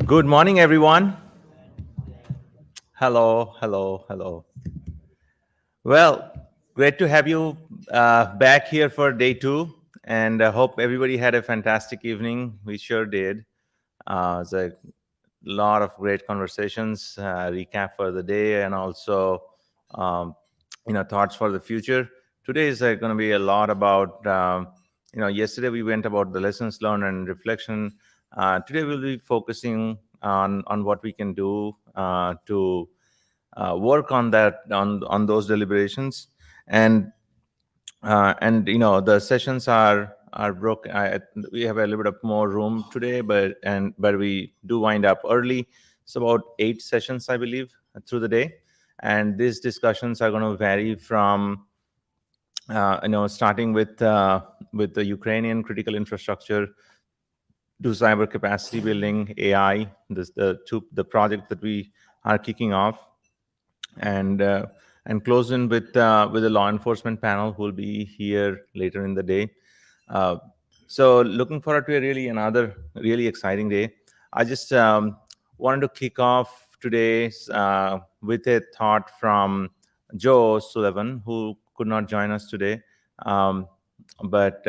Good morning, everyone. Hello, hello, hello. Well, great to have you back here for day two, and I hope everybody had a fantastic evening. We sure did. It's a lot of great conversations, recap for the day, and also, um, thoughts for the future. Today is going to be a lot about, yesterday we went about the lessons learned and reflection. Today we'll be focusing on what we can do to work on that on those deliberations, and the sessions are broken. We have a little bit of more room today, but we do wind up early. It's about 8 sessions, I believe, through the day, and these discussions are going to vary from starting with the Ukrainian critical infrastructure to cyber capacity building, AI, the project that we are kicking off, and close in with the law enforcement panel who will be here later in the day. So looking forward to another really exciting day. I just wanted to kick off today with a thought from Joe Sullivan, who could not join us today. But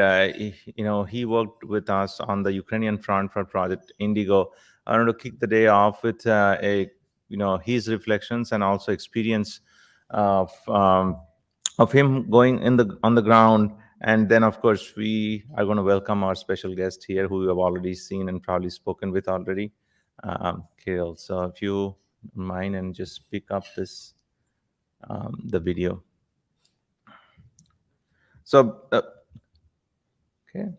he worked with us on the Ukrainian front for Project Indigo. I wanted to kick the day off with his reflections and also experience of him going on the ground. And then, of course, we are going to welcome our special guest here, who you have already seen and probably spoken with already, Kirill. So if you mind and just pick up this the video. So, okay.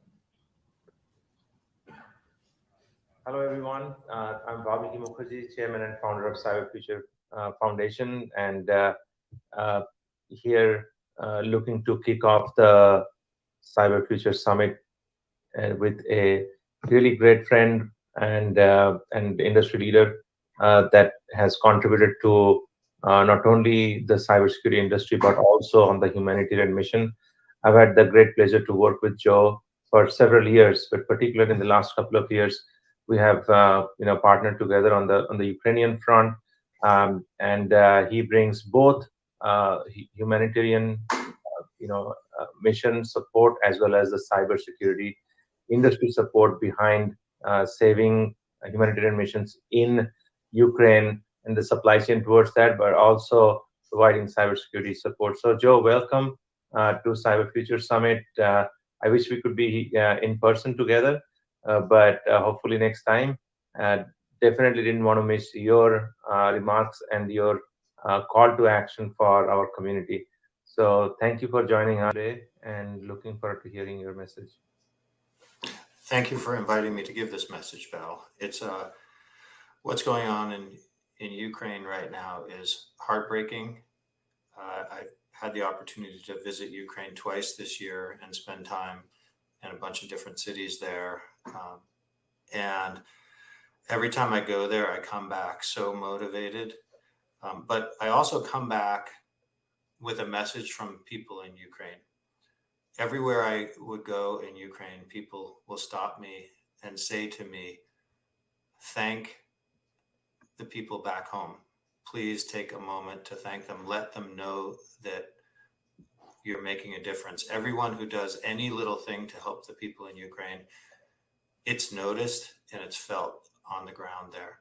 Hello, everyone. I'm Bobby Mukherjee, Chairman and Founder of Cyber Future Foundation, and here looking to kick off the Cyber Future Summit with a really great friend and industry leader that has contributed to not only the cybersecurity industry but also on the humanitarian mission. I've had the great pleasure to work with Joe for several years, but particularly in the last couple of years, we have partnered together on the Ukrainian front, and he brings both humanitarian mission support as well as the cybersecurity industry support behind saving humanitarian missions in Ukraine and the supply chain towards that, but also providing cybersecurity support. So, Joe, welcome to Cyber Future Summit. I wish we could be in person together, but hopefully next time. Definitely didn't want to miss your remarks and your call to action for our community. So thank you for joining us today, and looking forward to hearing your message. Thank you for inviting me to give this message, Val. It's what's going on in Ukraine right now is heartbreaking. I've had the opportunity to visit Ukraine twice this year and spend time in a bunch of different cities there. And every time I go there, I come back so motivated. But I also come back with a message from people in Ukraine. Everywhere I would go in Ukraine, people will stop me and say to me, thank the people back home. Please take a moment to thank them. Let them know that you're making a difference. Everyone who does any little thing to help the people in Ukraine, it's noticed and it's felt on the ground there.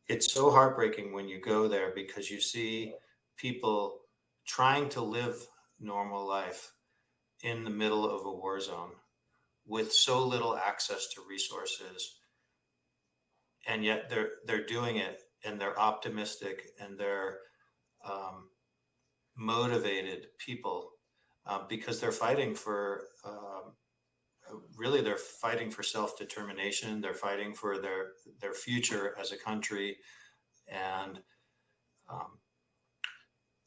It's so heartbreaking when you go there because you see people trying to live normal life in the middle of a war zone with so little access to resources, and yet they're doing it, and they're optimistic, and they're motivated people because they're fighting for they're fighting for self-determination. They're fighting for their future as a country, and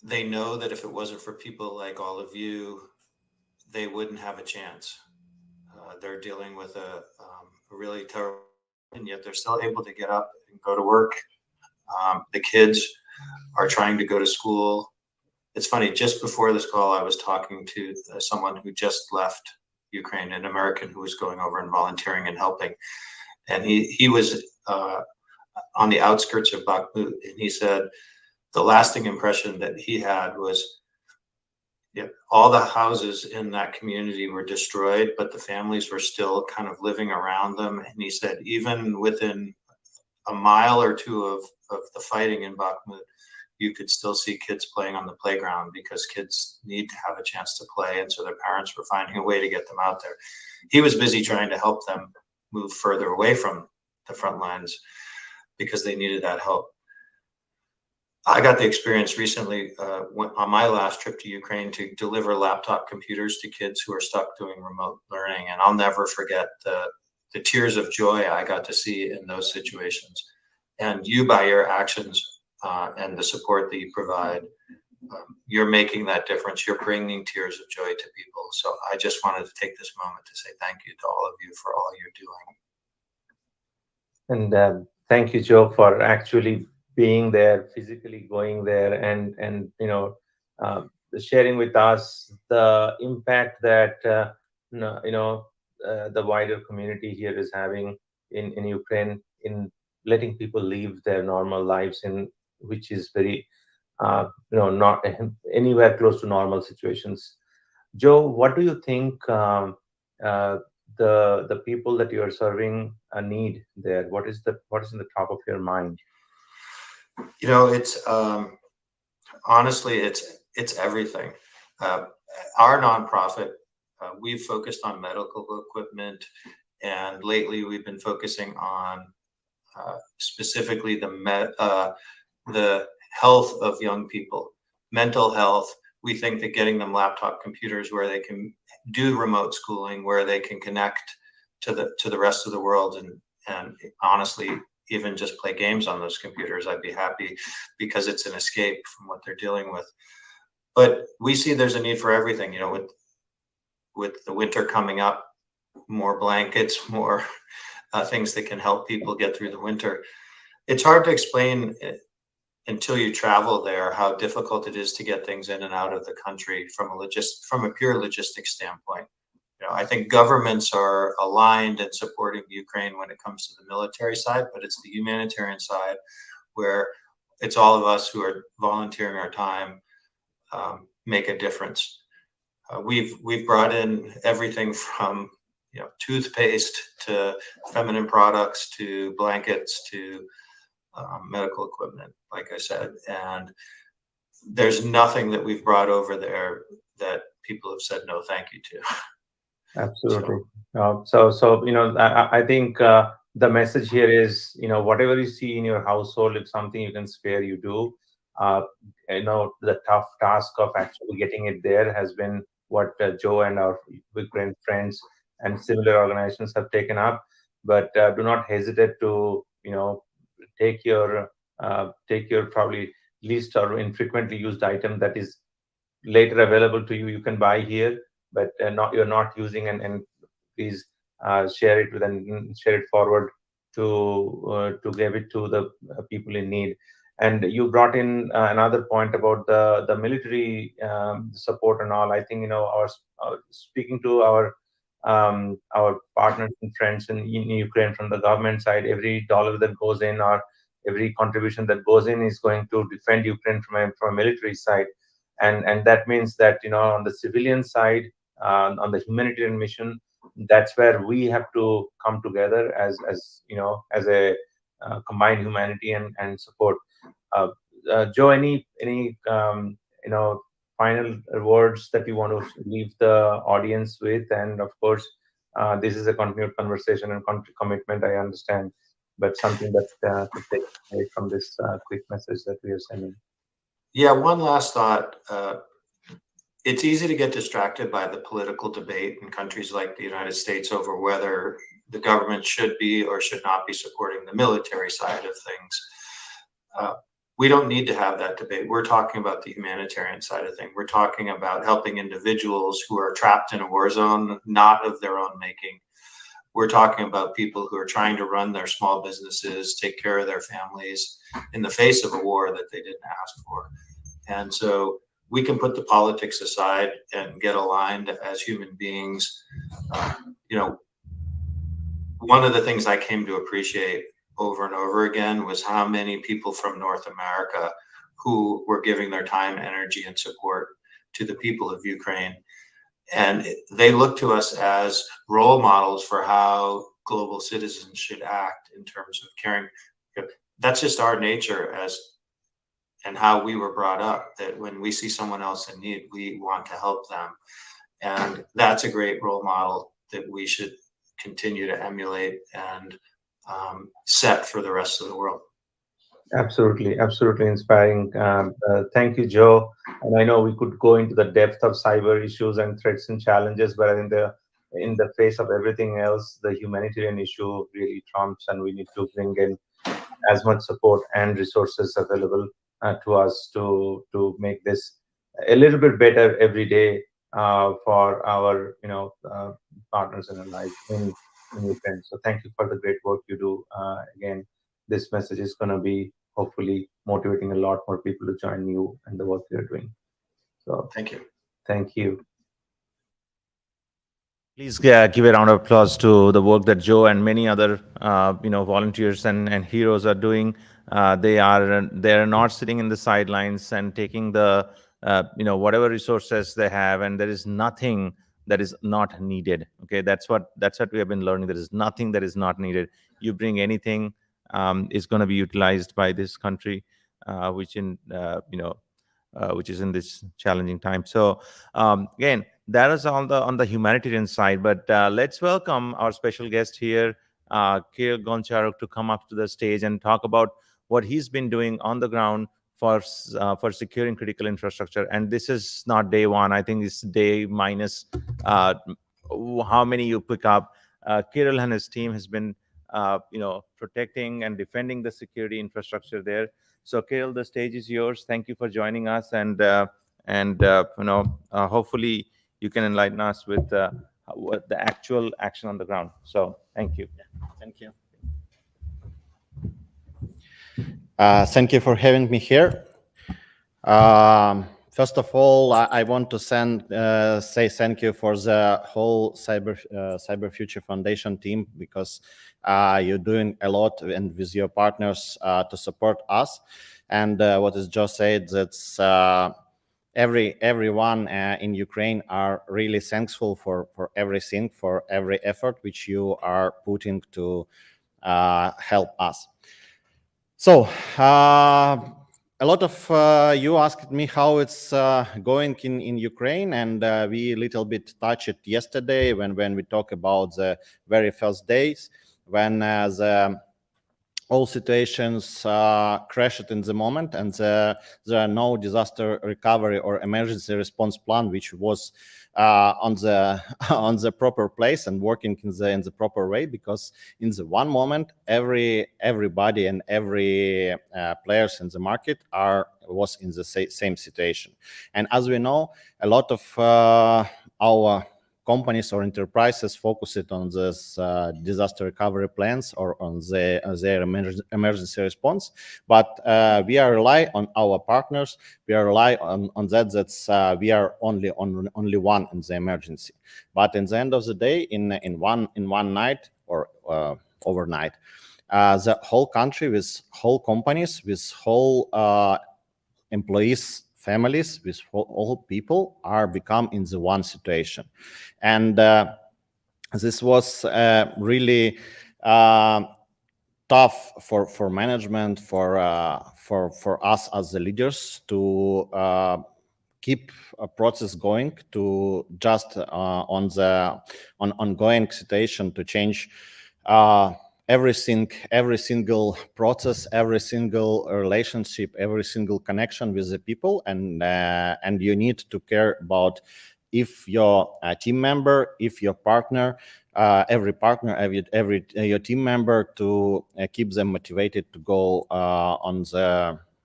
they know that if it wasn't for people like all of you, they wouldn't have a chance. They're dealing with a really terrible, and yet they're still able to get up and go to work. The kids are trying to go to school. It's funny, just before this call, I was talking to someone who just left Ukraine, an American who was going over and volunteering and helping. and he was on the outskirts of Bakhmut, and he said the lasting impression that he had was, yeah, all the houses in that community were destroyed, but the families were still kind of living around them. And he said, even within a mile or two of the fighting in Bakhmut, you could still see kids playing on the playground because kids need to have a chance to play. And so their parents were finding a way to get them out there. He was busy trying to help them move further away from the front lines because they needed that help. I got the experience recently on my last trip to Ukraine to deliver laptop computers to kids who are stuck doing remote learning. And I'll never forget the tears of joy I got to see in those situations. And you, by your actions and the support that you provide, you're making that difference. You're bringing tears of joy to people. So I just wanted to take this moment to say thank you to all of you for all you're doing. And thank you, Joe, for actually being there, physically going there, and uh, sharing with us the impact that the wider community here is having in Ukraine, in letting people live their normal lives, in which is very not anywhere close to normal situations. Joe, what do you think uh, the people that you are serving need there? What is in the top of your mind? It's honestly, it's everything. Uh, our nonprofit, we've focused on medical equipment, and lately we've been focusing on specifically the health of young people, mental health. We think that getting them laptop computers where they can do remote schooling, where they can connect to the rest of the world, and honestly, even just play games on those computers, I'd be happy, because it's an escape from what they're dealing with. But we see there's a need for everything. With the winter coming up, more blankets, more things that can help people get through the winter. It's hard to explain until you travel there how difficult it is to get things in and out of the country from a pure logistics standpoint. I think governments are aligned in supporting Ukraine when it comes to the military side, but it's the humanitarian side where it's all of us who are volunteering our time make a difference. We've brought in everything from toothpaste to feminine products to blankets to medical equipment, like I said, and there's nothing that we've brought over there that people have said no thank you to. Absolutely. I think the message here is, whatever you see in your household, if something you can spare, you do. The tough task of actually getting it there has been what Joe and our Ukraine friends and similar organizations have taken up. But do not hesitate to, take your probably least or infrequently used item that is later available to you. You can buy here, but you're not using, and please share it with and share it forward to give it to the people in need. And you brought in another point about the military support and all. I think our speaking to our partners and friends in Ukraine from the government side, every dollar that goes in or every contribution that goes in is going to defend Ukraine from a military side, and that means that on the civilian side, on the humanitarian mission, that's where we have to come together as a combined humanity and support. uh, Joe, any final words that you want to leave the audience with? And of course, this is a continued conversation and commitment, I understand, but something that could take away from this quick message that we are sending. Yeah, one last thought. It's easy to get distracted by the political debate in countries like the United States over whether the government should be or should not be supporting the military side of things. We don't need to have that debate. We're talking about the humanitarian side of things. We're talking about helping individuals who are trapped in a war zone, not of their own making. We're talking about people who are trying to run their small businesses, take care of their families in the face of a war that they didn't ask for. And so we can put the politics aside and get aligned as human beings. one of the things I came to appreciate over and over again was how many people from North America who were giving their time, energy, and support to the people of Ukraine. And they look to us as role models for how global citizens should act in terms of caring. That's just our nature as and how we were brought up, that when we see someone else in need, we want to help them. And that's a great role model that we should continue to emulate and set for the rest of the world. Absolutely, absolutely inspiring. Thank you, Joe. And I know we could go into the depth of cyber issues and threats and challenges, but in the face of everything else, the humanitarian issue really trumps, and we need to bring in as much support and resources available to us to make this a little bit better every day for our partners and allies in Ukraine. So thank you for the great work you do. Again, this message is going to be hopefully motivating a lot more people to join you and the work you're doing. So Thank you. Thank you. Please give a round of applause to the work that Joe and many other volunteers and heroes are doing. They're not sitting in the sidelines and taking the whatever resources they have, and there is nothing that is not needed. Okay, that's what we have been learning. There is nothing that is not needed. You bring anything, is going to be utilized by this country, which is in this challenging time. So again, that is on the humanitarian side. But let's welcome our special guest here, Kirill Goncharuk, to come up to the stage and talk about what he's been doing on the ground for securing critical infrastructure. And this is not day one. I think it's day minus how many you pick up. Kirill and his team has been protecting and defending the security infrastructure there. So Kirill, the stage is yours. Thank you for joining us, and hopefully you can enlighten us with what the actual action on the ground. So thank you. Thank you. Thank you for having me here. First of all, I want to say thank you for the whole Cyber Future Foundation team, because you're doing a lot and with your partners to support us. And what is just said, that's everyone in Ukraine are really thankful for everything, for every effort which you are putting to help us. So a lot of you asked me how it's going in Ukraine, and we little bit touched it yesterday when we talk about the very first days when all situations crashed in the moment, and there are no disaster recovery or emergency response plan which was on the proper place and working in the proper way, because in the one moment everybody and every players in the market was in the same situation. And as we know, a lot of our companies or enterprises focused on this disaster recovery plans or on their emergency response, but we are rely on our partners. We are rely on that we are only one in the emergency. But in the end of the day, in one night or overnight, the whole country with whole companies, with whole employees, families, with all people are become in the one situation. And this was really tough for management, for us as the leaders to keep a process going, to just on ongoing situation to change every single process, every single relationship, every single connection with the people, and you need to care about if your team member, if your partner, every partner, every your team member, to keep them motivated to go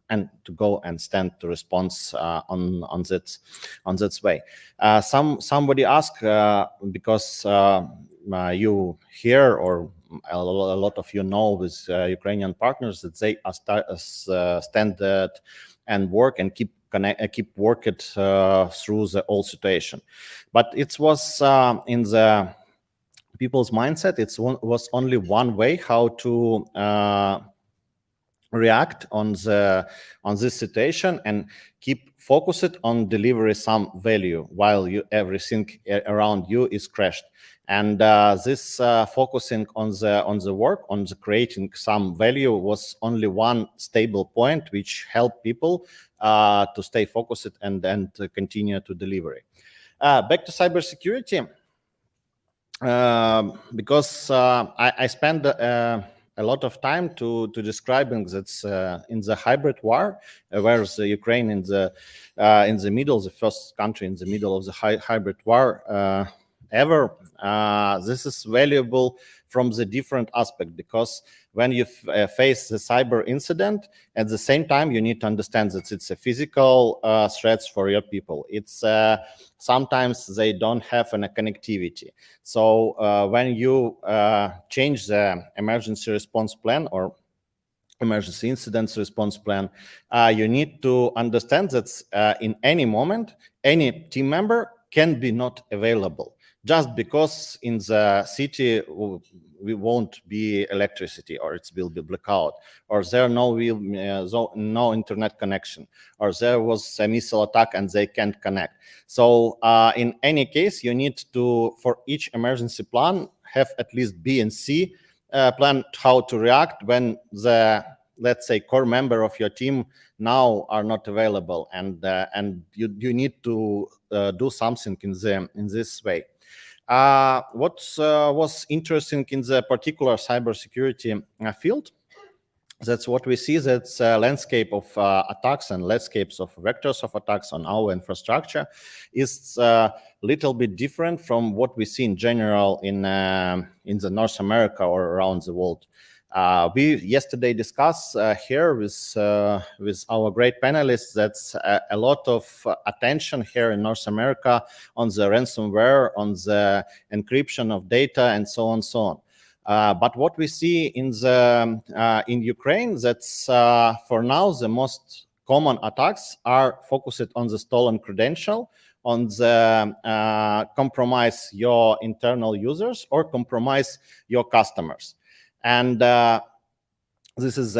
and to go and stand to response on that way. Somebody asked because you hear, or a lot of you know with Ukrainian partners, that they stand and work and keep working through the whole situation. But it was in the people's mindset. Was only one way how to react on this situation and keep focused on delivery some value while everything around you is crashed. And this focusing on the work, on the creating some value, was only one stable point which helped people to stay focused and to continue to delivery. Back to cybersecurity. Because I spend a lot of time to describing that in the hybrid war, where the Ukraine in the middle, the first country in the middle of the hybrid war ever. This is valuable from the different aspect, because when you face the cyber incident, at the same time you need to understand that it's a physical threats for your people. It's sometimes they don't have a connectivity. So when you change the emergency response plan or emergency incidents response plan, you need to understand that in any moment, any team member can be not available, just because in the city we won't be electricity, or it will be blackout, or there no internet connection, or there was a missile attack and they can't connect. So in any case, you need to, for each emergency plan, have at least B and C plan how to react when the, let's say, core member of your team now are not available, and you need to do something in this way. What was interesting in the particular cybersecurity field, that's what we see, that's landscape of attacks and landscapes of vectors of attacks on our infrastructure is a little bit different from what we see in general in the North America or around the world. We yesterday discussed here with our great panelists that's a lot of attention here in North America on the ransomware, on the encryption of data, and so on, so on. But what we see in Ukraine, that's for now the most common attacks are focused on the stolen credential, on the compromise your internal users or compromise your customers. And this is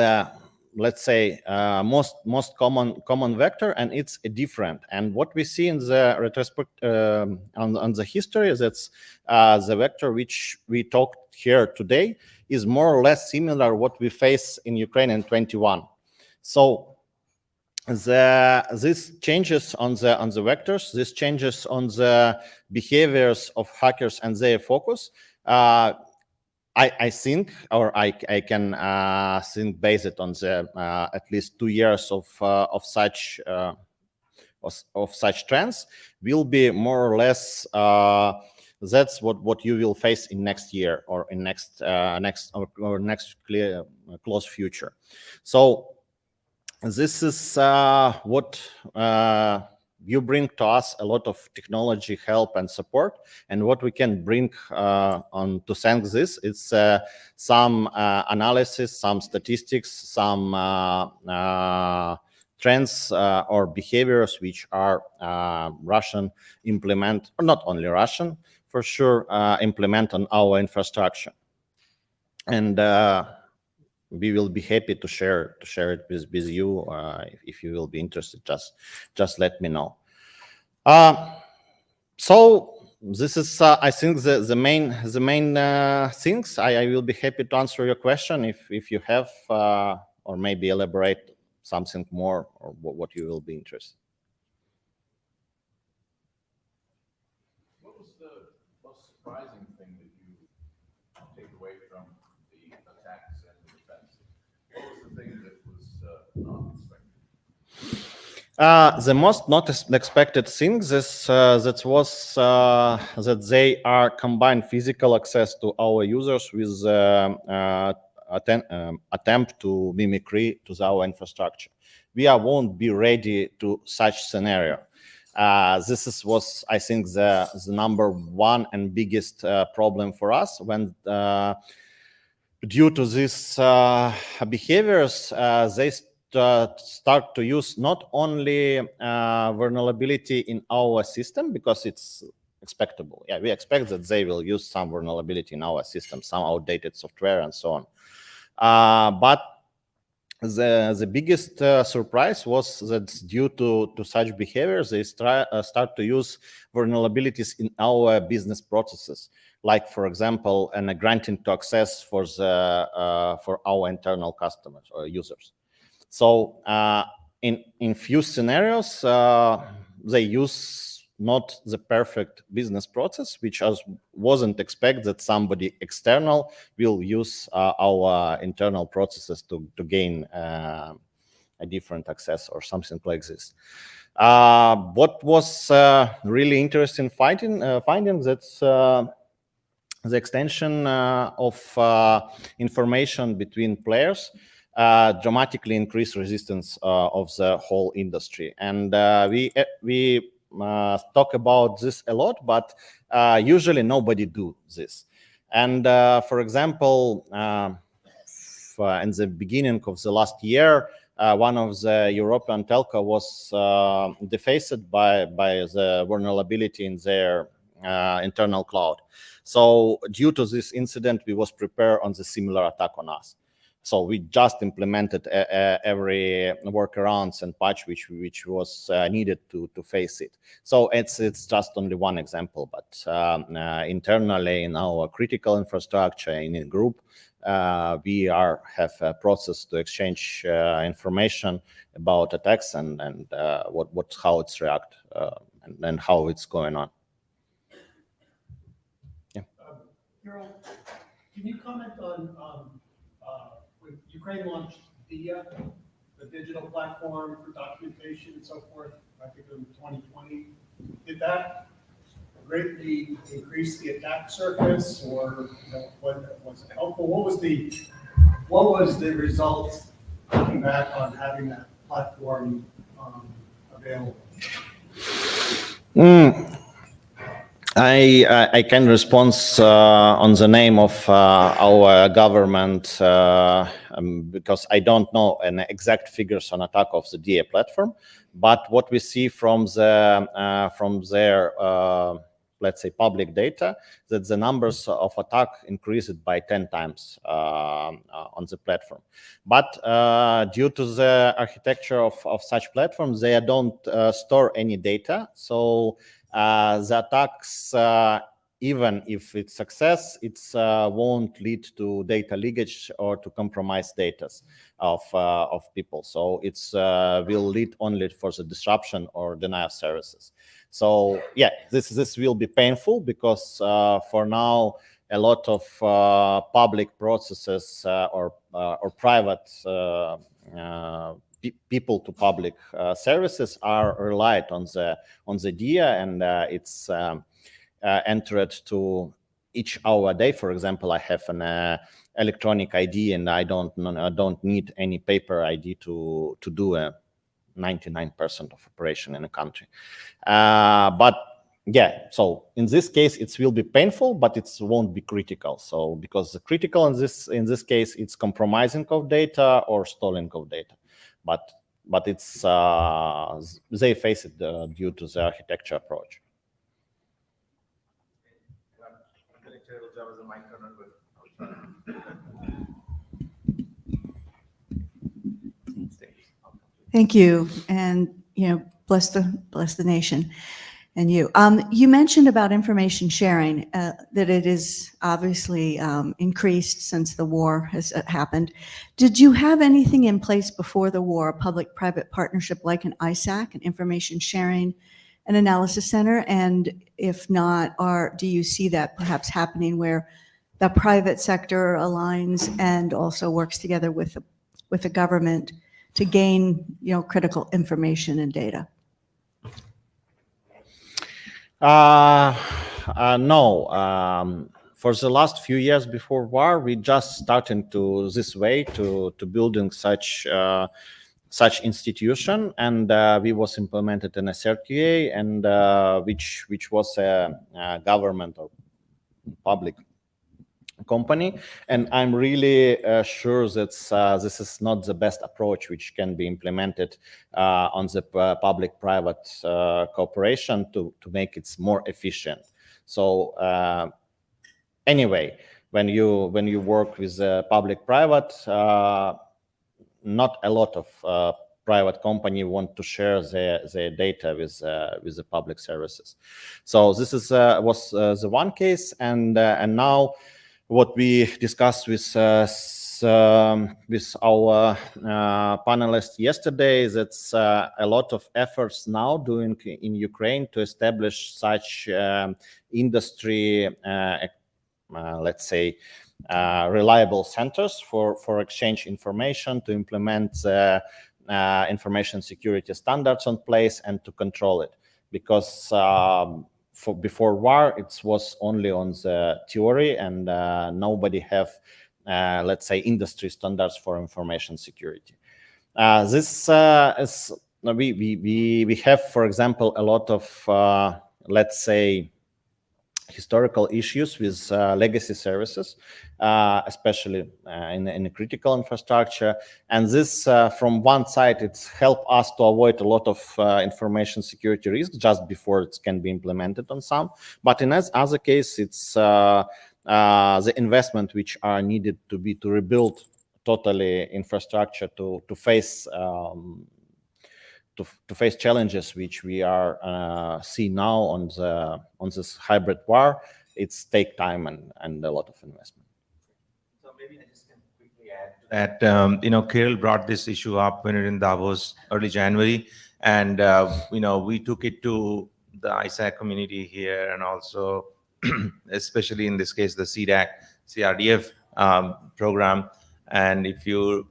let's say most common vector, and it's different. And what we see in the retrospect on the history is that's the vector which we talked here today is more or less similar what we face in Ukraine in 21. So this changes on the vectors, this changes on the behaviors of hackers and their focus. I think, or I can think based on the at least 2 years of such trends, will be more or less that's what you will face in next year or in next clear close future. So this is what you bring to us, a lot of technology help and support, and what we can bring on to thank this, it's some analysis, some statistics, some trends or behaviors which are Russian implement, or not only Russian, for sure, implement on our infrastructure. And we will be happy to share it with you. If you will be interested, just let me know. So this is, I think, the main things. I will be happy to answer your question if you have, or maybe elaborate something more, or what you will be interested. What was the most surprising thing that you take away from the attacks and the defense? What was the thing that was not expected? The most not expected thing that was that they are combined physical access to our users with attempt to mimicry to our infrastructure. We won't be ready to such scenario. This was, I think, the number one and biggest problem for us when due to these behaviors, they start to use not only vulnerability in our system, because it's expectable. Yeah, we expect that they will use some vulnerability in our system, some outdated software and so on. But the biggest surprise was that due to such behaviors, they start to use vulnerabilities in our business processes, like, for example, granting to access for our internal customers or users. So in few scenarios, they use not the perfect business process, which wasn't expect that somebody external will use our internal processes to gain a different access or something like this. What was really interesting finding that the extension of information between players dramatically increased resistance of the whole industry. And we talk about this a lot, but usually nobody do this. And for example, in the beginning of the last year, one of the European telco was defaced by the vulnerability in their internal cloud. So due to this incident, we was prepared on the similar attack on us. So we just implemented every workarounds and patch which was needed to face it. So it's just only one example, but internally in our critical infrastructure in a group, we have a process to exchange information about attacks and how it's react and how it's going on. Yeah. Harold, can you comment on when Ukraine launched DIA, the digital platform for documentation and so forth, I think in 2020, did that greatly increase the attack surface, or what was it helpful? What was the result looking back on having that platform available? I can respond on the name of our government because I don't know an exact figures on attack of the DA platform, but what we see from their let's say public data, that the numbers of attack increased by 10 times on the platform. But due to the architecture of such platforms, they don't store any data. So the attacks, even if it's success, it won't lead to data leakage or to compromise data of people. So it's will lead only for the disruption or denial of services. So yeah, this will be painful because for now a lot of public processes or private people to public services are relied on the DIA, and it's entered to each hour a day. For example, I have an electronic ID, and I don't need any paper ID to do a 99% of operation in a country. But yeah, so in this case, it will be painful, but it won't be critical. So because the critical in this case, it's compromising of data or stealing of data. But it's they face it due to the architecture approach. Thank you, and bless the nation and you. You mentioned about information sharing, that it is obviously increased since the war has happened. Did you have anything in place before the war, a public-private partnership like an ISAC, an information sharing and analysis center? And if not, do you see that perhaps happening where the private sector aligns and also works together with the government to gain, critical information and data? No. For the last few years before war, we just started to this way to building such institution, and we was implemented in a CRTA, and which was a government or public company, and I'm really sure that this is not the best approach which can be implemented on the public-private cooperation to make it more efficient. So anyway, when you work with public-private, not a lot of private company want to share their data with the public services. So this is was the one case, and now what we discussed with our panelists yesterday, that's a lot of efforts now doing in Ukraine to establish such industry, let's say, reliable centers for exchange information, to implement information security standards on place and to control it. Because for before war, it was only on the theory, and nobody have, let's say, industry standards for information security. This is we have, for example, a lot of let's say historical issues with legacy services, especially in the critical infrastructure. And this, from one side, it's helped us to avoid a lot of information security risks just before it can be implemented on some. But in other case, it's the investment which are needed to rebuild totally infrastructure to face to face challenges which we are see now on this hybrid war. It's take time and a lot of investment. So maybe I just can quickly add that Kirill brought this issue up when we were in Davos early January, and we took it to the ISAC community here, and also especially in this case the CDAC CRDF program. And if you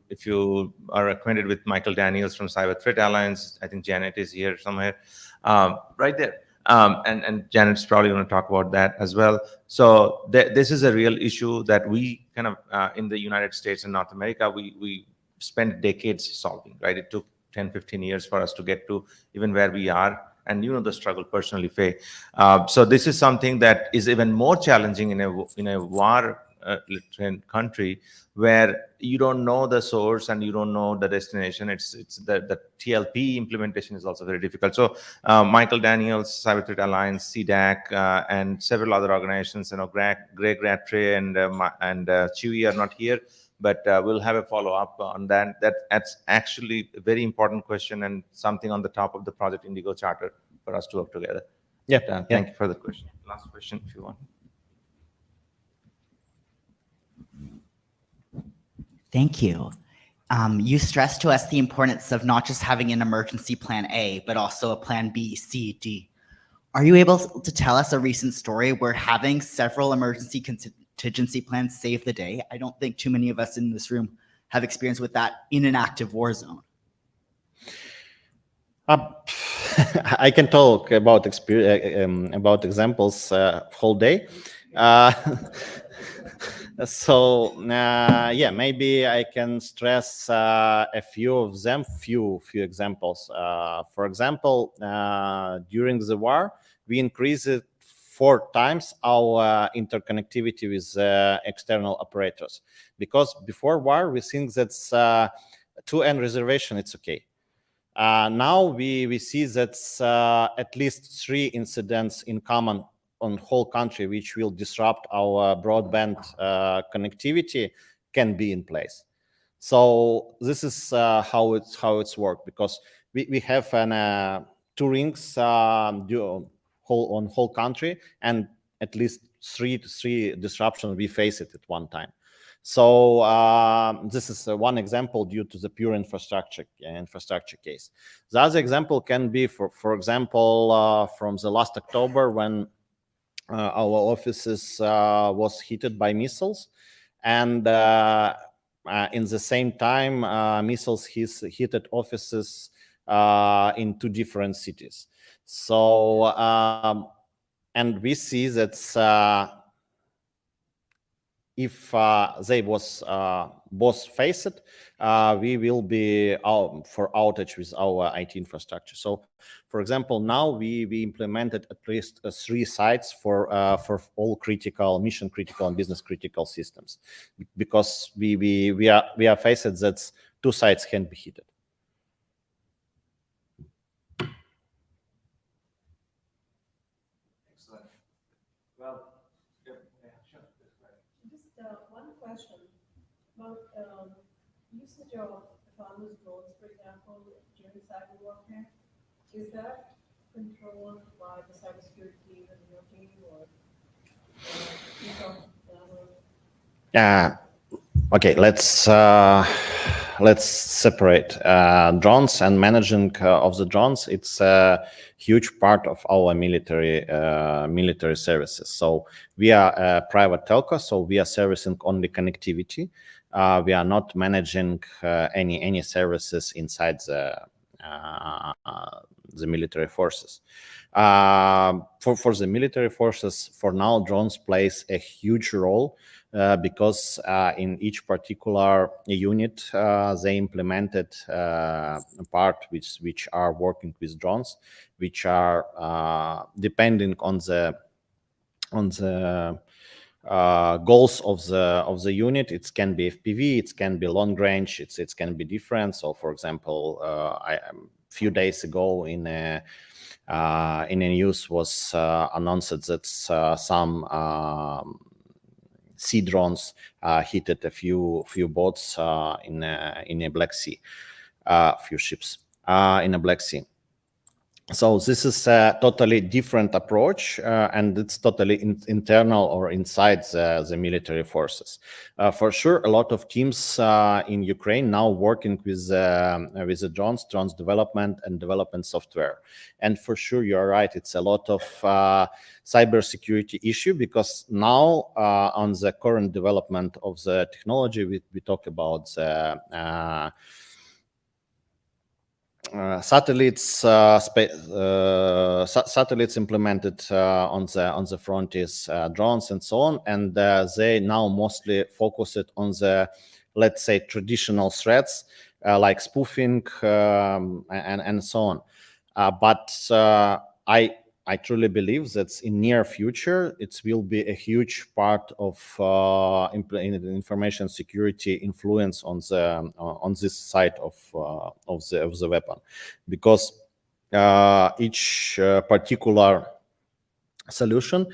are acquainted with Michael Daniels from Cyber Threat Alliance, I think Janet is here somewhere, right there. And Janet's probably going to talk about that as well. So this is a real issue that we kind of in the United States and North America, we spent decades solving, right? It took 10, 15 years for us to get to even where we are. And the struggle personally, Faye. So this is something that is even more challenging in a war country, where you don't know the source and you don't know the destination. It's the TLP implementation is also very difficult. So Michael Daniels, Cyber Threat Alliance, CDAC, and several other organizations, Greg Rattray and Chewy are not here, but we'll have a follow-up on that. That's actually a very important question and something on the top of the Project Indigo charter for us to work together. Yeah. Thank you for the question. Last question, if you want. Thank you. You stressed to us the importance of not just having an emergency plan A, but also a plan B, C, D. Are you able to tell us a recent story where having several emergency contingency plans saved the day? I don't think too many of us in this room have experience with that in an active war zone. I can talk about examples whole day. So yeah, maybe I can stress a few of them, few examples. For example, during the war, we increased 4 times our interconnectivity with external operators, because before war we think that's 2N reservation, it's okay. Now we see that at least 3 incidents in common on whole country, which will disrupt our broadband connectivity, can be in place. So this is how it's worked, because we have 2 rings on whole country, and at least 3 disruptions we face it at one time. So this is one example due to the pure infrastructure case. The other example can be, for example, from the last October, when our offices was hit by missiles, and in the same time missiles hit offices in 2 different cities. So and we see that if they was both faced, we will be out for outage with our IT infrastructure. So, for example, now we implemented at least 3 sites for all critical, mission critical and business critical systems, because we are faced that 2 sites can be hit. of autonomous drones, for example, during cyber warfare, is that controlled by the cybersecurity team and your team, or you don't Okay, let's separate drones and managing of the drones. It's a huge part of our military services. So we are a private telco, so we are servicing only connectivity. We are not managing any services inside the military forces. For the military forces, for now, drones plays a huge role because in each particular unit they implemented a part which are working with drones, which are depending on the goals of the unit. It can be FPV, it can be long range, it can be different. So, for example, a few days ago in a news was announced that some sea drones hit a few boats in a Black Sea, few ships in a Black Sea. So this is a totally different approach, and it's totally internal or inside the military forces. For sure, a lot of teams in Ukraine now working with the drones development and development software. And for sure, you're right, it's a lot of cybersecurity issue, because now on the current development of the technology, we talk about the satellites satellites implemented on the front is drones and so on, and they now mostly focus it on the, let's say, traditional threats like spoofing and so on. But I truly believe that in near future it will be a huge part of information security influence on this side of the weapon, because each particular solution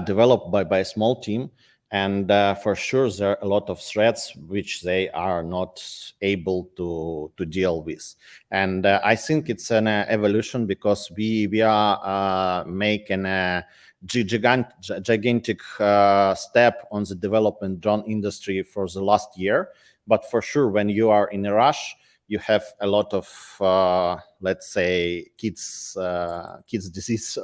developed by a small team, and for sure there are a lot of threats which they are not able to deal with. And I think it's an evolution, because we are making a gigantic step on the development drone industry for the last year. But for sure, when you are in a rush, you have a lot of let's say kids disease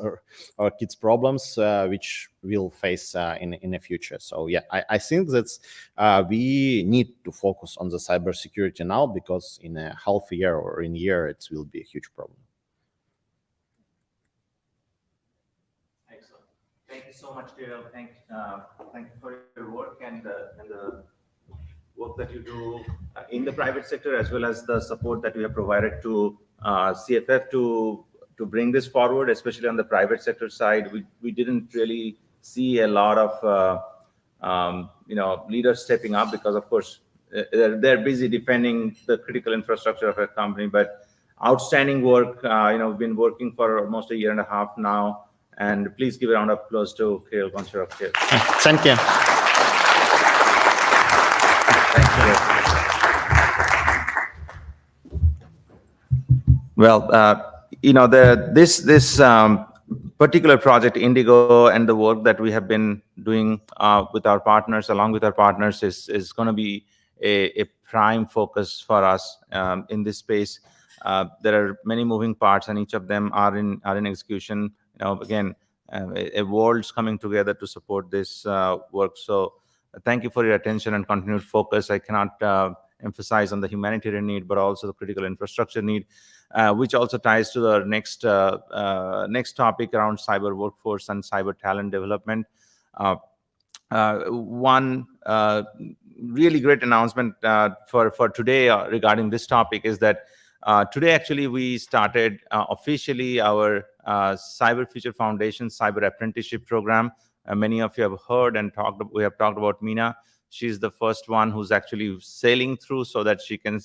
or kids problems which we'll face in the future. So yeah, I think that we need to focus on the cybersecurity now, because in a half a year or in a year it will be a huge problem. Excellent. Thank you so much, Kirill. Thank you for your work and the work that you do in the private sector, as well as the support that we have provided to CFF to bring this forward, especially on the private sector side. We didn't really see a lot of leaders stepping up, because of course they're busy defending the critical infrastructure of a company. But outstanding work. We've been working for almost a year and a half now. And please give a round of applause to Kirill Goncharov here. Thank you. Well, this particular project, Indigo, and the work that we have been doing with our partners, along with our partners, is going to be a prime focus for us in this space. There are many moving parts, and each of them are in execution. Again, a world's coming together to support this work. So thank you for your attention and continued focus. I cannot emphasize on the humanitarian need, but also the critical infrastructure need, which also ties to the next topic around cyber workforce and cyber talent development. One really great announcement for today regarding this topic is that today actually we started officially our Cyber Future Foundation Cyber Apprenticeship Program. Many of you have heard and we have talked about Meena. She's the first one who's actually sailing through, so that she can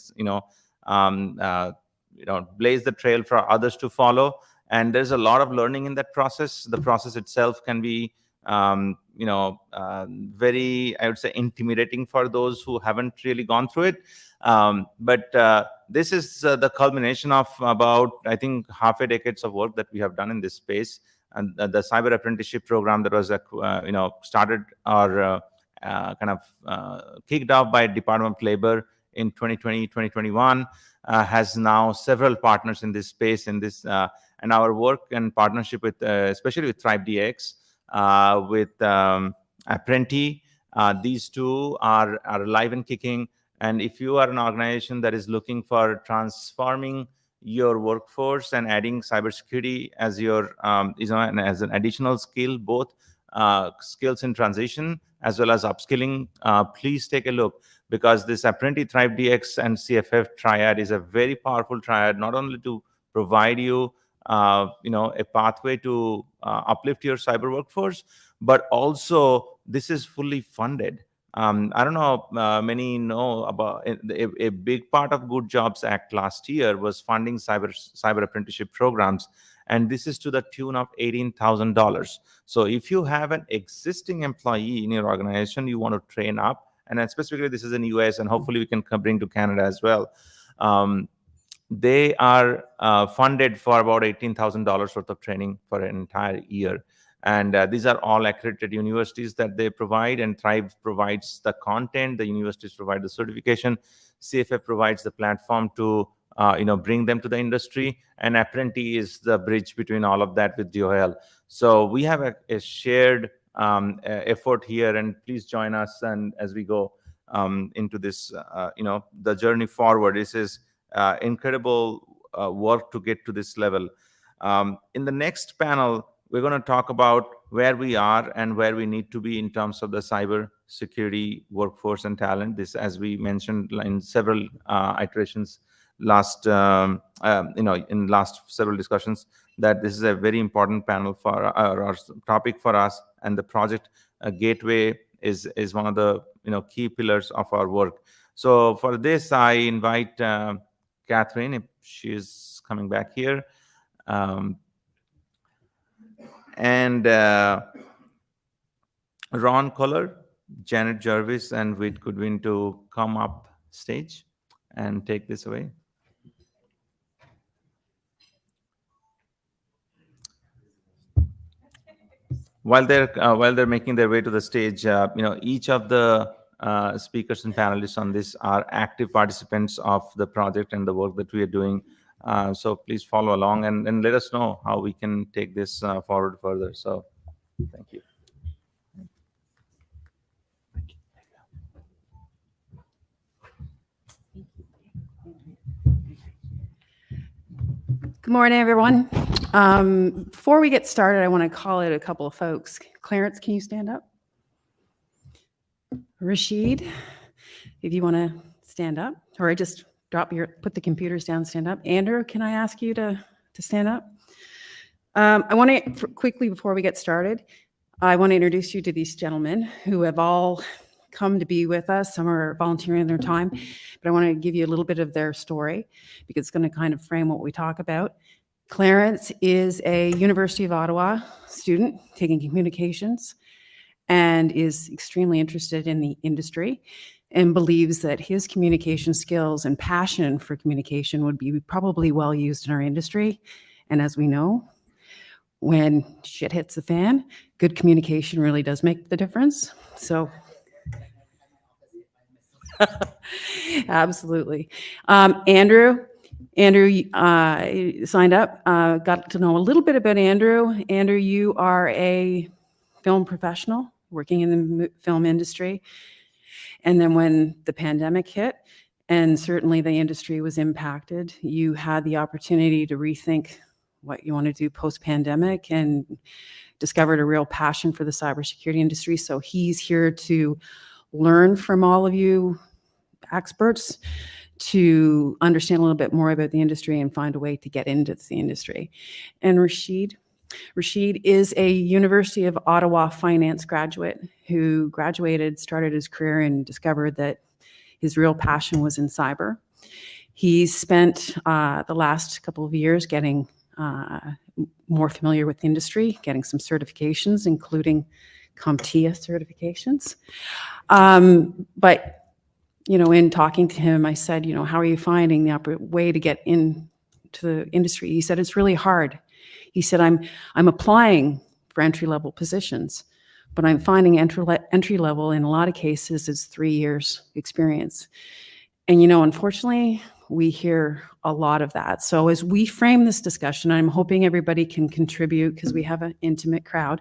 blaze the trail for others to follow. And there's a lot of learning in that process. The process itself can be very, I would say, intimidating for those who haven't really gone through it. But this is the culmination of about, I think, half a decades of work that we have done in this space. And the cyber apprenticeship program that was, started or kicked off by Department of Labor in 2020, 2021, has now several partners in this space, and our work and partnership with, especially with ThriveDX, with Apprenti. These two are live and kicking. And if you are an organization that is looking for transforming your workforce and adding cybersecurity as your, as an additional skill, both skills in transition as well as upskilling, please take a look, because this Apprenti, ThriveDX, and CFF triad is a very powerful triad, not only to provide you, a pathway to uplift your cyber workforce, but also this is fully funded. I don't know, many know about a big part of Good Jobs Act last year was funding cyber apprenticeship programs, and this is to the tune of $18,000. So if you have an existing employee in your organization you want to train up, and then specifically this is in US, and hopefully we can bring to Canada as well. They are funded for about $18,000 worth of training for an entire year. And these are all accredited universities that they provide, and Thrive provides the content, the universities provide the certification, CFF provides the platform to bring them to the industry, and Apprenti is the bridge between all of that with DOL. So we have a shared effort here, and please join us and as we go into this, the journey forward. This is incredible work to get to this level. In the next panel, we're going to talk about where we are and where we need to be in terms of the cyber security workforce and talent. This, as we mentioned in several iterations last, in last several discussions, that this is a very important panel for our topic for us, and the project Gateway is one of the key pillars of our work. So for this, I invite Catherine, if she's coming back here, and Ron Koller, Janet Jarvis, and Whit Goodwin to come up stage and take this away. While they're making their way to the stage, each of the speakers and panelists on this are active participants of the project and the work that we are doing. So please follow along and let us know how we can take this forward further. So thank you. Good morning, everyone. Before we get started, I want to call out a couple of folks. Clarence, can you stand up? Rashid, if you want to stand up, or just put the computers down, stand up. Andrew, can I ask you to stand up? I want to quickly, before we get started, I want to introduce you to these gentlemen who have all come to be with us. Some are volunteering their time, but I want to give you a little bit of their story because it's going to kind of frame what we talk about. Clarence is a University of Ottawa student taking communications and is extremely interested in the industry and believes that his communication skills and passion for communication would be probably well used in our industry. And as we know, when shit hits the fan, good communication really does make the difference. So absolutely. Andrew signed up, got to know a little bit about Andrew. Andrew, you are a film professional working in the film industry. And then when the pandemic hit, and certainly the industry was impacted, you had the opportunity to rethink what you want to do post-pandemic and discovered a real passion for the cybersecurity industry. So he's here to learn from all of you experts to understand a little bit more about the industry and find a way to get into the industry. And Rashid is a University of Ottawa finance graduate who started his career and discovered that his real passion was in cyber. He's spent the last couple of years getting more familiar with the industry, getting some certifications, including CompTIA certifications. But in talking to him, I said, how are you finding the upper way to get into the industry? He said, it's really hard. He said, I'm applying for entry-level positions, but I'm finding entry-level in a lot of cases is 3 years experience. And, unfortunately, we hear a lot of that. So as we frame this discussion, I'm hoping everybody can contribute because we have an intimate crowd.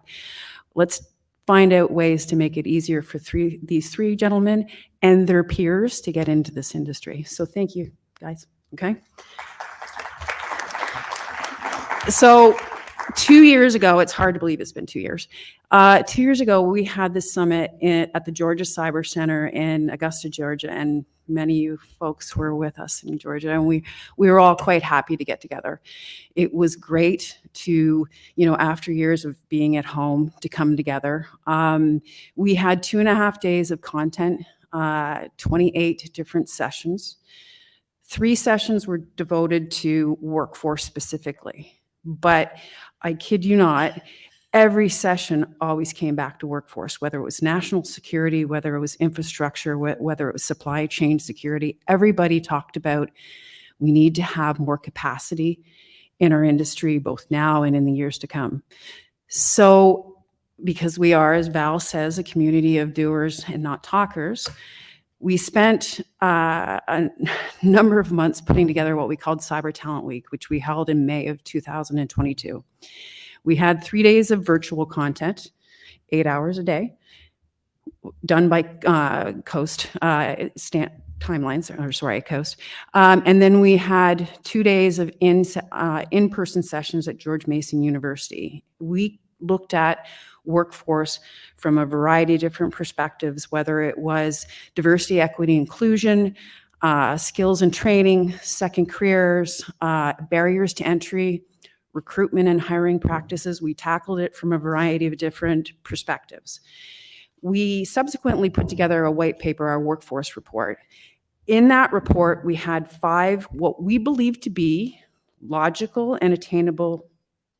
Let's find out ways to make it easier for these three gentlemen and their peers to get into this industry. So thank you, guys. Okay. So 2 years ago, it's hard to believe it's been 2 years. 2 years ago, we had this summit at the Georgia Cyber Center in Augusta, Georgia, and many of you folks were with us in Georgia, and we were all quite happy to get together. It was great to, after years of being at home, to come together. We had 2.5 days of content, 28 different sessions. 3 sessions were devoted to workforce specifically. But I kid you not, every session always came back to workforce, whether it was national security, whether it was infrastructure, whether it was supply chain security. Everybody talked about we need to have more capacity in our industry, both now and in the years to come. So because we are, as Val says, a community of doers and not talkers, we spent a number of months putting together what we called Cyber Talent Week, which we held in May of 2022. We had 3 days of virtual content, 8 hours a day, done by Coast Coast. And then we had 2 days of in-person sessions at George Mason University. We looked at workforce from a variety of different perspectives, whether it was diversity, equity, inclusion, skills and training, second careers, barriers to entry, recruitment and hiring practices. We tackled it from a variety of different perspectives. We subsequently put together a white paper, our workforce report. In that report, we had 5 what we believe to be logical and attainable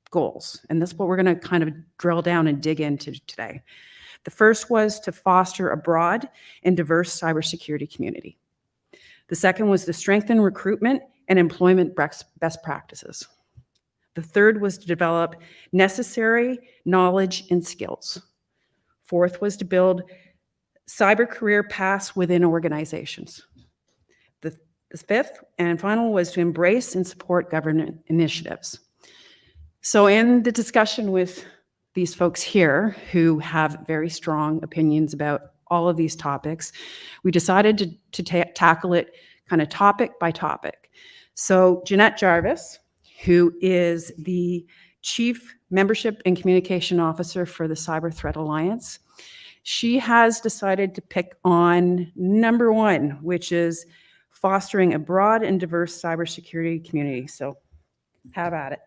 goals. And that's what we're going to kind of drill down and dig into today. The first was to foster a broad and diverse cybersecurity community. The second was to strengthen recruitment and employment best practices. The third was to develop necessary knowledge and skills. Fourth was to build cyber career paths within organizations. The fifth and final was to embrace and support government initiatives. So in the discussion with these folks here who have very strong opinions about all of these topics, we decided to tackle it kind of topic by topic. So Jeanette Jarvis, who is the Chief Membership and Communication Officer for the Cyber Threat Alliance, she has decided to pick on number 1, which is fostering a broad and diverse cybersecurity community. So have at it.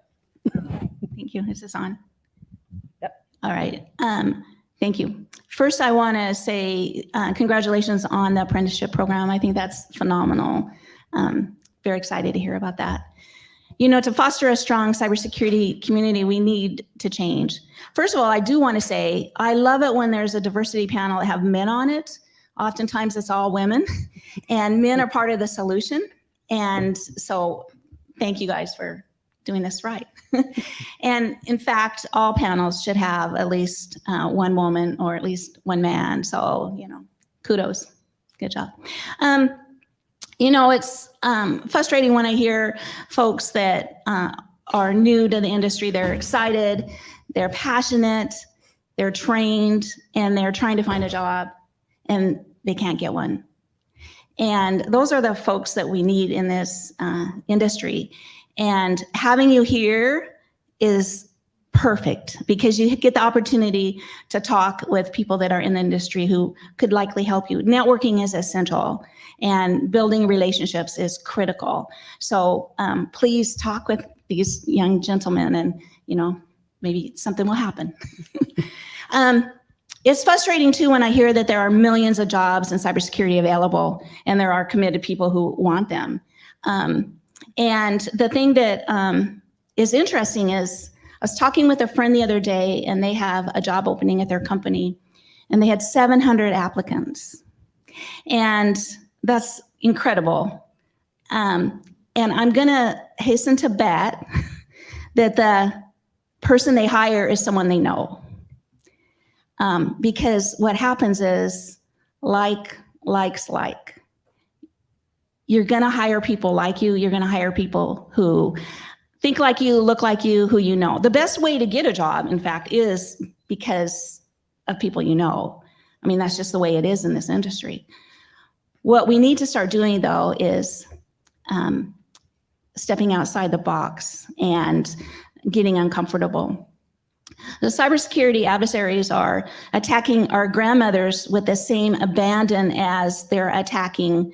Thank you. Is this on? Yep. All right. Thank you. First, I want to say congratulations on the apprenticeship program. I think that's phenomenal. Very excited to hear about that. To foster a strong cybersecurity community, we need to change. First of all, I do want to say, I love it when there's a diversity panel that have men on it. Oftentimes it's all women, and men are part of the solution. And so thank you guys for doing this right. And in fact, all panels should have at least one woman or at least one man. So, kudos. Good job. It's frustrating when I hear folks that are new to the industry. They're excited, they're passionate, they're trained, and they're trying to find a job, and they can't get one. And those are the folks that we need in this industry. And having you here is perfect because you get the opportunity to talk with people that are in the industry who could likely help you. Networking is essential and building relationships is critical. So please talk with these young gentlemen and, maybe something will happen. It's frustrating too when I hear that there are millions of jobs in cybersecurity available and there are committed people who want them. And the thing that is interesting is was talking with a friend the other day, and they have a job opening at their company, and they had 700 applicants. And that's incredible. And I'm going to hasten to bet that the person they hire is someone they know. Because what happens is like. You're going to hire people like you. You're going to hire people who think like you, look like you, who you know. The best way to get a job, in fact, is because of people you know. I mean, that's just the way it is in this industry. What we need to start doing, though, is stepping outside the box and getting uncomfortable. The cybersecurity adversaries are attacking our grandmothers with the same abandon as they're attacking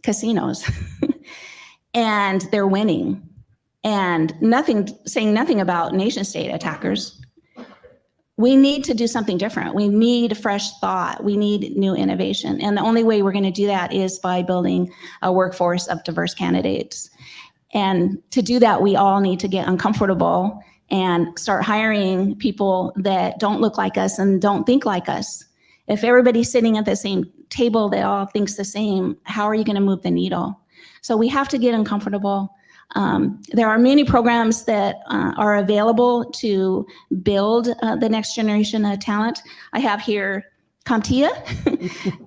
casinos. And they're winning. And saying nothing about nation state attackers. We need to do something different. We need fresh thought. We need new innovation. And the only way we're going to do that is by building a workforce of diverse candidates. And to do that, we all need to get uncomfortable and start hiring people that don't look like us and don't think like us. If everybody's sitting at the same table that all thinks the same, how are you going to move the needle? So we have to get uncomfortable. There are many programs that are available to build the next generation of talent. I have here CompTIA.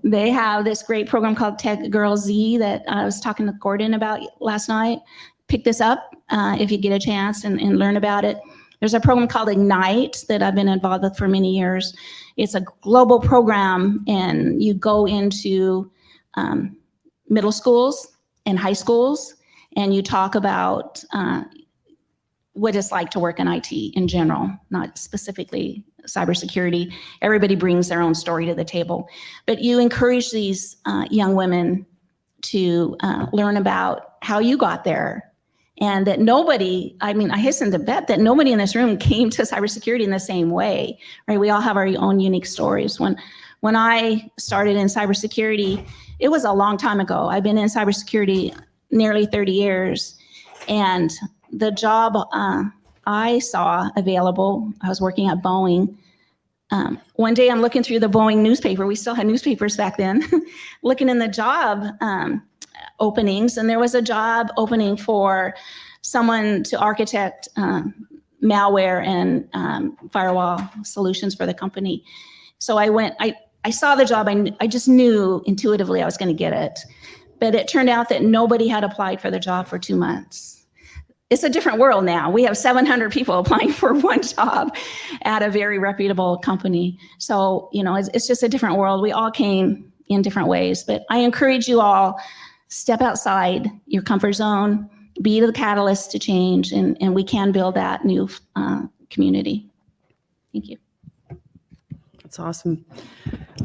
They have this great program called Tech Girl Z that I was talking to Gordon about last night. Pick this up if you get a chance and learn about it. There's a program called Ignite that I've been involved with for many years. It's a global program, and you go into middle schools and high schools, and you talk about what it's like to work in IT in general, not specifically cybersecurity. Everybody brings their own story to the table, but you encourage these young women to learn about how you got there. And that nobody, I hasten to bet that nobody in this room came to cybersecurity in the same way, right? We all have our own unique stories. When I started in cybersecurity, it was a long time ago. I've been in cybersecurity nearly 30 years. And the job I saw available, I was working at Boeing. One day I'm looking through the Boeing newspaper. We still had newspapers back then. Looking in the job openings, and there was a job opening for someone to architect malware and firewall solutions for the company. So I saw the job. I just knew intuitively I was going to get it. But it turned out that nobody had applied for the job for 2 months. It's a different world now. We have 700 people applying for one job at a very reputable company. So, it's just a different world. We all came in different ways. But I encourage you all, step outside your comfort zone, be the catalyst to change, and we can build that new community. Thank you. That's awesome.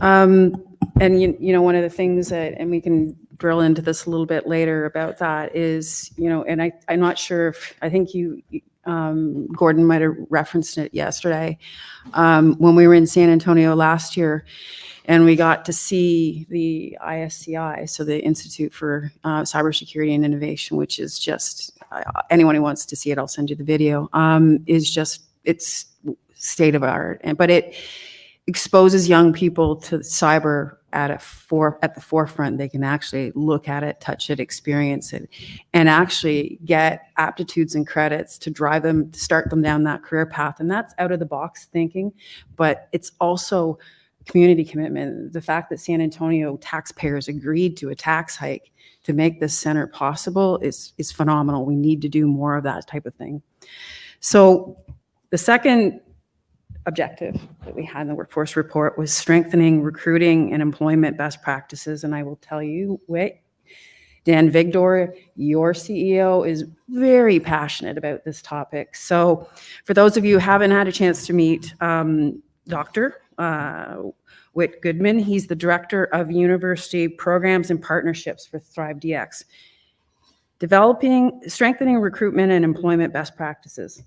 And one of the things and we can drill into this a little bit later about that is, and I'm not sure if, I think Gordon might have referenced it yesterday, when we were in San Antonio last year, and we got to see the ISCI, so the Institute for Cybersecurity and Innovation, which is just, anyone who wants to see it, I'll send you the video, it's state of art. But it exposes young people to cyber at the forefront. They can actually look at it, touch it, experience it, and actually get aptitudes and credits to drive them, to start them down that career path. And that's out of the box thinking, but it's also community commitment. The fact that San Antonio taxpayers agreed to a tax hike to make this center possible is phenomenal. We need to do more of that type of thing. So the second objective that we had in the workforce report was strengthening recruiting and employment best practices. And I will tell you, Dan Vigdor, your CEO, is very passionate about this topic. So for those of you who haven't had a chance to meet Dr. Whit Goodman, he's the Director of University Programs and Partnerships for Thrive DX. Strengthening recruitment and employment best practices.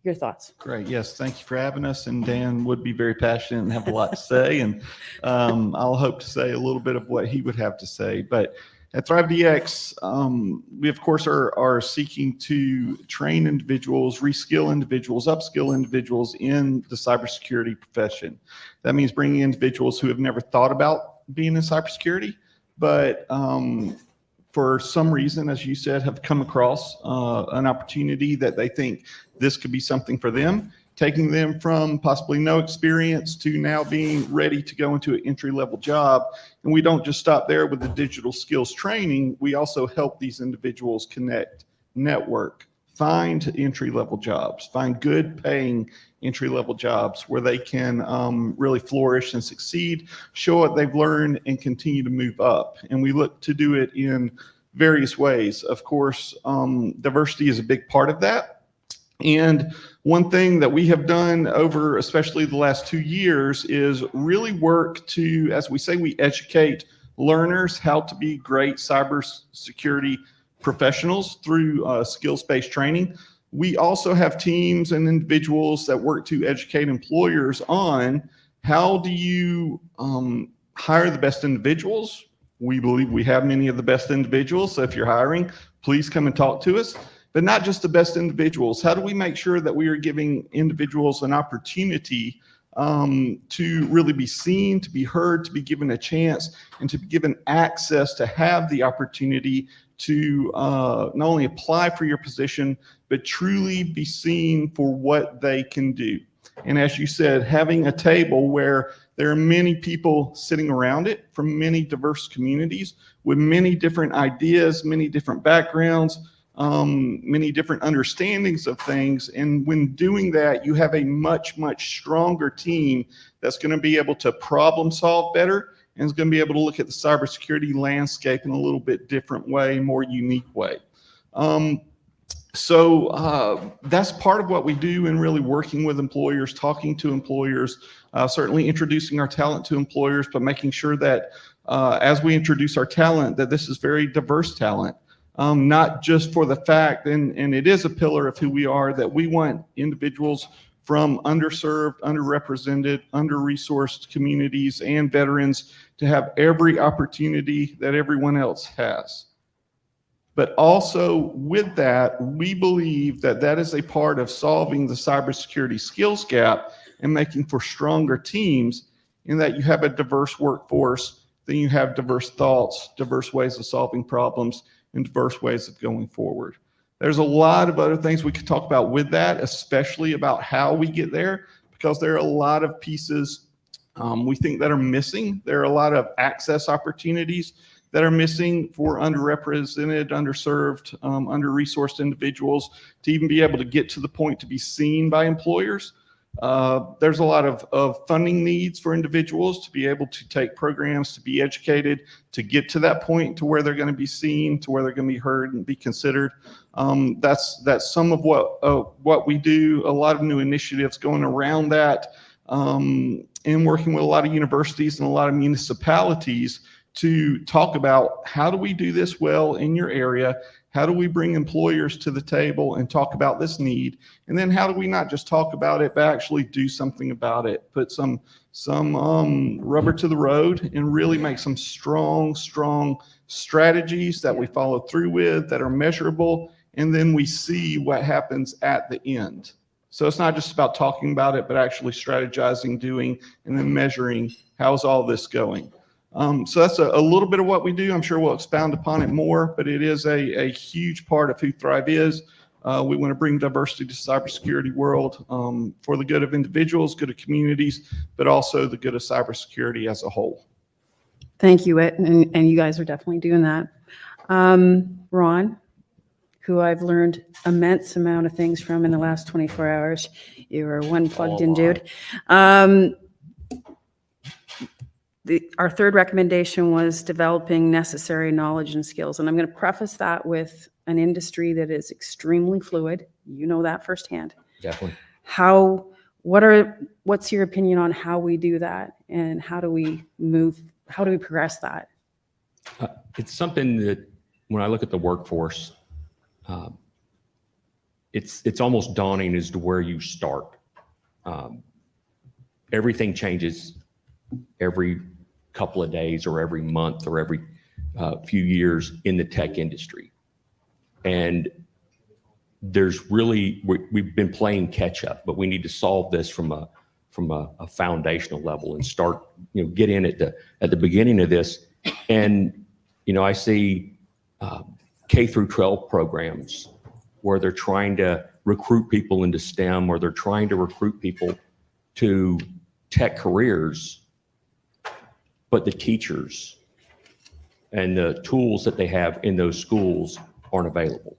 Your thoughts? Great. Yes. Thank you for having us. And Dan would be very passionate and have a lot to say. And I'll hope to say a little bit of what he would have to say. But At ThriveDX, we of course are seeking to train individuals, reskill individuals, upskill individuals in the cybersecurity profession. That means bringing individuals who have never thought about being in cybersecurity, but for some reason, as you said, have come across an opportunity that they think this could be something for them, taking them from possibly no experience to now being ready to go into an entry-level job. And we don't just stop there with the digital skills training. We also help these individuals connect, network, find entry-level jobs, find good paying entry-level jobs where they can really flourish and succeed, show what they've learned, and continue to move up. And we look to do it in various ways. Of course, diversity is a big part of that. And one thing that we have done over especially the last 2 years is really work to, as we say, we educate learners how to be great cybersecurity professionals through skills-based training. We also have teams and individuals that work to educate employers on how do you hire the best individuals. We believe we have many of the best individuals. So if you're hiring, please come and talk to us. But not just the best individuals. How do we make sure that we are giving individuals an opportunity to really be seen, to be heard, to be given a chance, and to be given access to have the opportunity to not only apply for your position, but truly be seen for what they can do. And as you said, having a table where there are many people sitting around it from many diverse communities with many different ideas, many different backgrounds, many different understandings of things. And when doing that, you have a much, much stronger team that's going to be able to problem solve better and is going to be able to look at the cybersecurity landscape in a little bit different way, more unique way. So that's part of what we do in really working with employers, talking to employers, certainly introducing our talent to employers, but making sure that as we introduce our talent, that this is very diverse talent. Not just for the fact, and it is a pillar of who we are, that we want individuals from underserved, underrepresented, under-resourced communities and veterans to have every opportunity that everyone else has. But also with that, we believe that that is a part of solving the cybersecurity skills gap and making for stronger teams, in that you have a diverse workforce, then you have diverse thoughts, diverse ways of solving problems, and diverse ways of going forward. There's a lot of other things we could talk about with that, especially about how we get there, because there are a lot of pieces we think that are missing. There are a lot of access opportunities that are missing for underrepresented, underserved, under-resourced individuals to even be able to get to the point to be seen by employers. There's a lot of funding needs for individuals to be able to take programs, to be educated, to get to that point to where they're going to be seen, to where they're going to be heard and be considered. That's some of what we do. A lot of new initiatives going around that, and working with a lot of universities and a lot of municipalities to talk about how do we do this well in your area? How do we bring employers to the table and talk about this need? And then how do we not just talk about it, but actually do something about it? Put some rubber to the road and really make some strong strategies that we follow through with, that are measurable, and then we see what happens at the end. So it's not just about talking about it, but actually strategizing, doing, and then measuring how's all this going. So that's a little bit of what we do. I'm sure we'll expound upon it more, but it is a huge part of who Thrive is. We want to bring diversity to the cybersecurity world for the good of individuals, good of communities, but also the good of cybersecurity as a whole. Thank you, Whit, and you guys are definitely doing that. Ron, who I've learned immense amount of things from in the last 24 hours. You're one plugged-in dude. Our third recommendation was developing necessary knowledge and skills. And I'm going to preface that with an industry that is extremely fluid. You know that firsthand. Definitely. What's your opinion on how we do that, and how do we progress that? It's something that when I look at the workforce, it's almost daunting as to where you start. Everything changes every couple of days or every month or every few years in the tech industry. And there's really, we've been playing catch up, but we need to solve this from a foundational level and start, get in at the beginning of this. And, I see K through 12 programs where they're trying to recruit people into STEM, or they're trying to recruit people to tech careers, but the teachers and the tools that they have in those schools aren't available,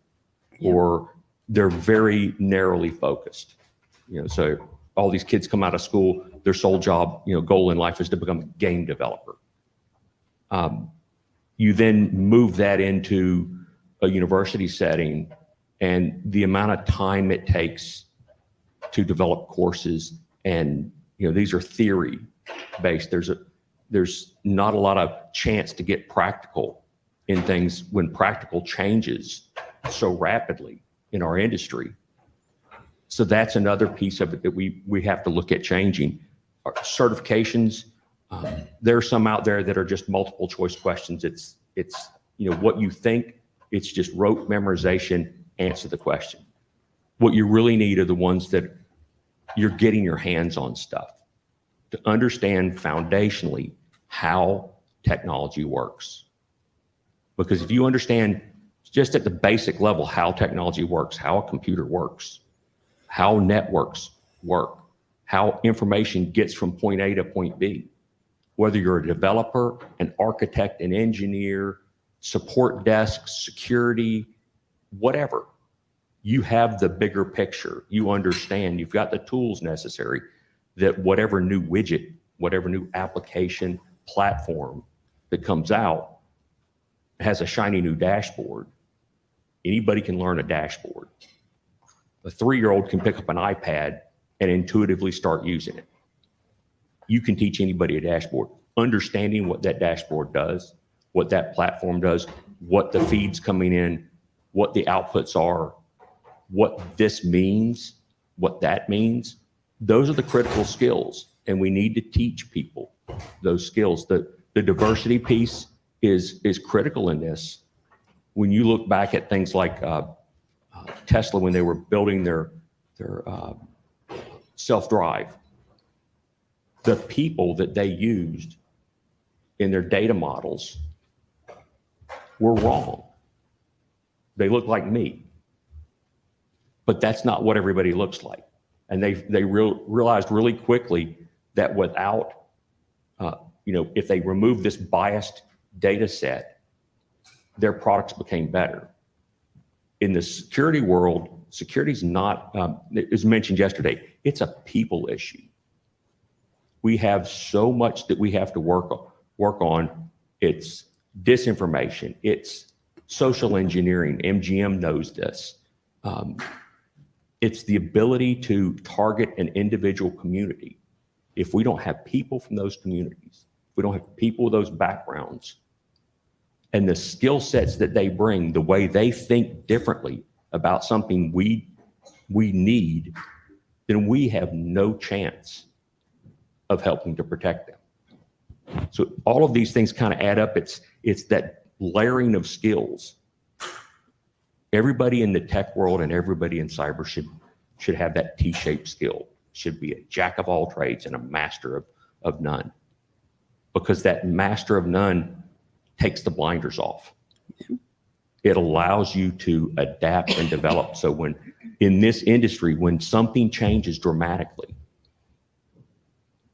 or they're very narrowly focused. So all these kids come out of school, their sole job, goal in life is to become a game developer. You then move that into a university setting, and the amount of time it takes to develop courses, and these are theory based. There's not a lot of chance to get practical in things when practical changes so rapidly in our industry. So that's another piece of it that we have to look at changing. Our certifications, there are some out there that are just multiple choice questions. It's what you think. It's just rote memorization, answer the question. What you really need are the ones that you're getting your hands on stuff to understand foundationally how technology works. Because if you understand just at the basic level how technology works, how a computer works, how networks work, how information gets from point A to point B, whether you're a developer, an architect, an engineer, support desk, security, whatever, you have the bigger picture. You understand, you've got the tools necessary that whatever new widget, whatever new application, platform that comes out has a shiny new dashboard. Anybody can learn a dashboard. A 3-year-old can pick up an iPad and intuitively start using it. You can teach anybody a dashboard. Understanding what that dashboard does, what that platform does, what the feeds coming in, what the outputs are, what this means, what that means, those are the critical skills. And we need to teach people those skills. The diversity piece is critical in this. When you look back at things like Tesla, when they were building their self-drive, the people that they used in their data models were wrong. They look like me, but that's not what everybody looks like. And they realized really quickly that without, if they removed this biased data set, their products became better. In the security world, security is not, as mentioned yesterday, it's a people issue. We have so much that we have to work on. It's disinformation, it's social engineering. MGM knows this. It's the ability to target an individual community. If we don't have people from those communities, if we don't have people with those backgrounds and the skill sets that they bring, the way they think differently about something we need, then we have no chance of helping to protect them. So all of these things kind of add up. It's that layering of skills. Everybody in the tech world and everybody in cyber should have that T-shaped skill. Should be a jack of all trades and a master of none. Because that master of none takes the blinders off. It allows you to adapt and develop. So when in this industry, when something changes dramatically,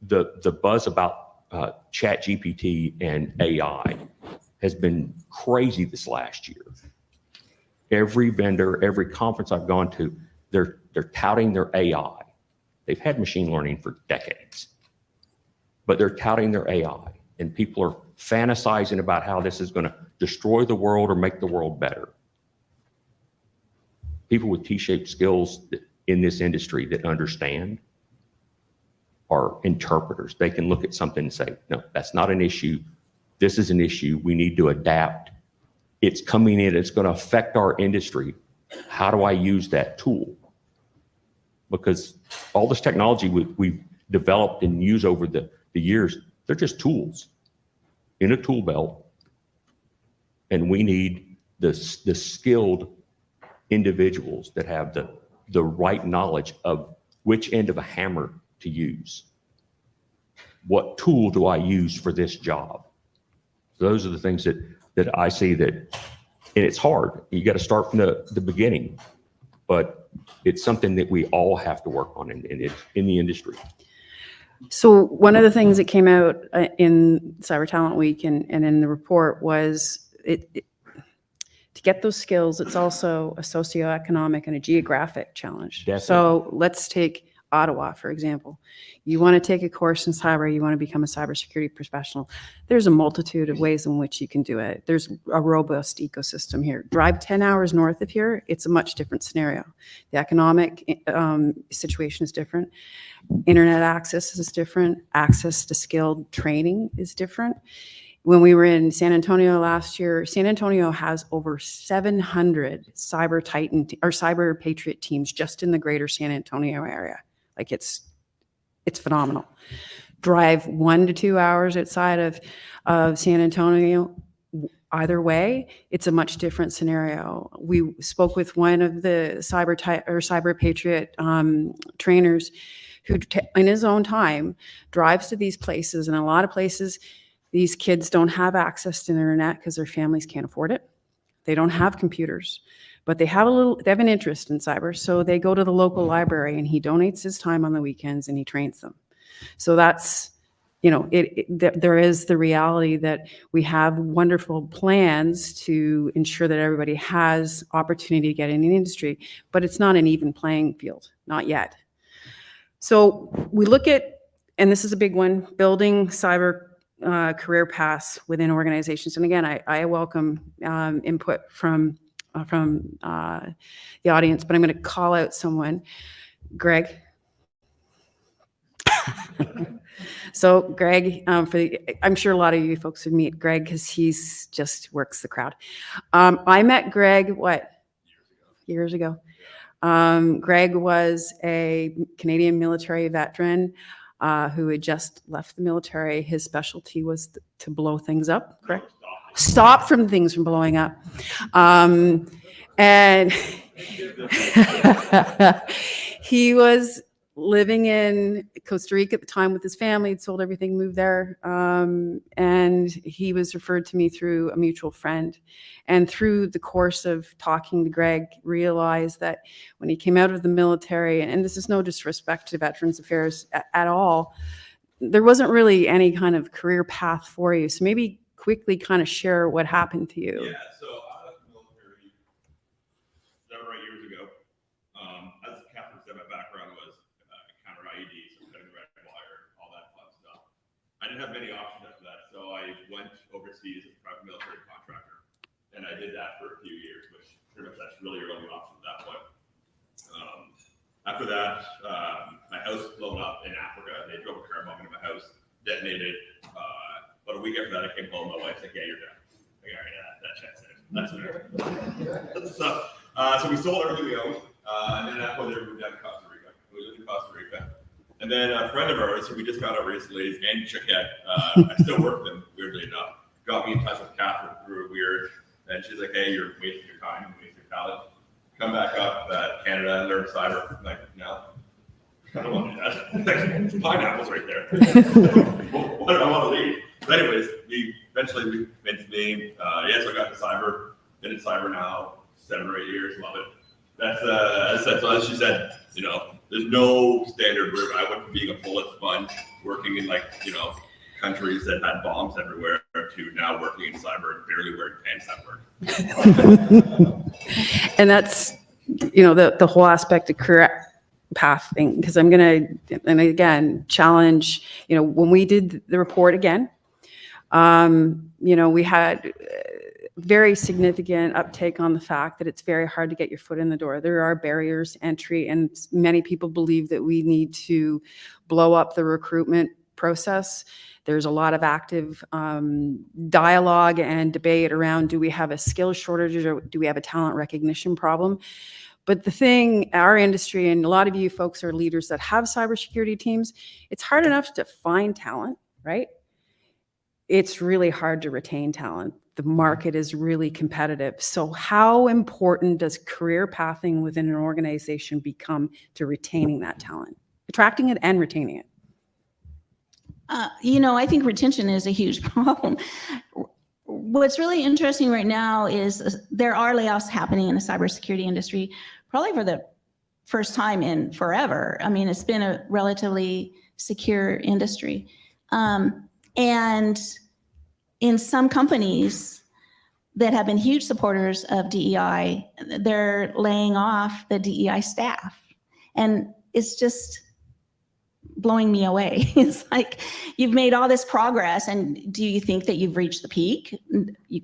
the buzz about ChatGPT and AI has been crazy this last year. Every vendor, every conference I've gone to, they're touting their AI. They've had machine learning for decades, but they're touting their AI, and people are fantasizing about how this is going to destroy the world or make the world better. People with T-shaped skills in this industry that understand are interpreters. They can look at something and say, no, that's not an issue. This is an issue. We need to adapt. It's coming in. It's going to affect our industry. How do I use that tool? Because all this technology we've developed and used over the years, they're just tools in a tool belt And we need the skilled individuals that have the right knowledge of which end of a hammer to use. What tool do I use for this job? Those are the things that I see that, and it's hard. You got to start from the beginning, but it's something that we all have to work on in the industry. So one of the things that came out in Cyber Talent Week and in the report was to get those skills, it's also a socioeconomic and a geographic challenge. Definitely. So let's take Ottawa, for example. You want to take a course in cyber, you want to become a cybersecurity professional. There's a multitude of ways in which you can do it. There's a robust ecosystem here. Drive 10 hours north of here, it's a much different scenario. The economic situation is different. Internet access is different. Access to skilled training is different. When we were in San Antonio last year, San Antonio has over 700 Cyber Titan or Cyber Patriot teams just in the greater San Antonio area. Like it's phenomenal. Drive 1 to 2 hours outside of San Antonio. Either way, it's a much different scenario. We spoke with one of the Cyber Patriot trainers who, in his own time, drives to these places, and a lot of places, these kids don't have access to the internet because their families can't afford it. They don't have computers, but they have an interest in cyber, so they go to the local library, and he donates his time on the weekends and he trains them. So that's, there is the reality that we have wonderful plans to ensure that everybody has opportunity to get in the industry, but it's not an even playing field, not yet. So we look at, and this is a big one, building cyber career paths within organizations. And again, I welcome input from the audience, but I'm going to call out someone, Greg. So Greg, I'm sure a lot of you folks would meet Greg because he's just works the crowd. I met Greg, years ago. Greg was a Canadian military veteran who had just left the military. His specialty was to blow things up, correct? Stop things from blowing up. And he was living in Costa Rica at the time with his family. He'd sold everything, moved there. And he was referred to me through a mutual friend. And through the course of talking to Greg, realized that when he came out of the military, and this is no disrespect to Veterans Affairs at all, there wasn't really any kind of career path for you. So maybe quickly kind of share what happened to you. Yeah, so I left the military 7 or 8 years ago. As a Catholic, my background was counter IEDs, cutting red wire, all that fun stuff. I didn't have many options after that, so I went overseas as a private military contractor, and I did that for a few years, which pretty much that's really your only option at that point. After that, my house was blown up in Africa. They drove a car bomb into my house, detonated. About a week after that, I came home. My wife's like, "Yeah, you're done." Like, all right, that checks in. That's fair. So we sold everything we owned, and then that point, we moved down to Costa Rica. We lived in Costa Rica, and then a friend of ours who we just found out recently, is Andy Chiquette. I still work with him, weirdly enough. Got me in touch with Catherine through a weird, and she's like, "Hey, you're wasting your time, you're wasting your talent. Come back up Canada and learn cyber." I'm like, no, I don't want to do that. It's pineapples right there. Why do I want to leave? But anyways, we convinced me. So I got to cyber. Been in cyber now 7 or 8 years. Love it. That's as she said. There's no standard where I went from being a bullet sponge, working in countries that had bombs everywhere, to now working in cyber and barely wearing pants at work. And that's, the whole aspect of career path thing, because I'm going to, and again, challenge, when we did the report again, we had very significant uptake on the fact that it's very hard to get your foot in the door. There are barriers to entry, and many people believe that we need to blow up the recruitment process. There's a lot of active dialogue and debate around, do we have a skills shortage or do we have a talent recognition problem? But the thing, our industry, and a lot of you folks are leaders that have cybersecurity teams, it's hard enough to find talent, right? it's really hard to retain talent. The market is really competitive. So how important does career pathing within an organization become to retaining that talent, attracting it and retaining it? I think retention is a huge problem. What's really interesting right now is there are layoffs happening in the cybersecurity industry, probably for the first time in forever. I mean, it's been a relatively secure industry. And in some companies that have been huge supporters of DEI, they're laying off the DEI staff. And it's just blowing me away. It's like, you've made all this progress, and do you think that you've reached the peak?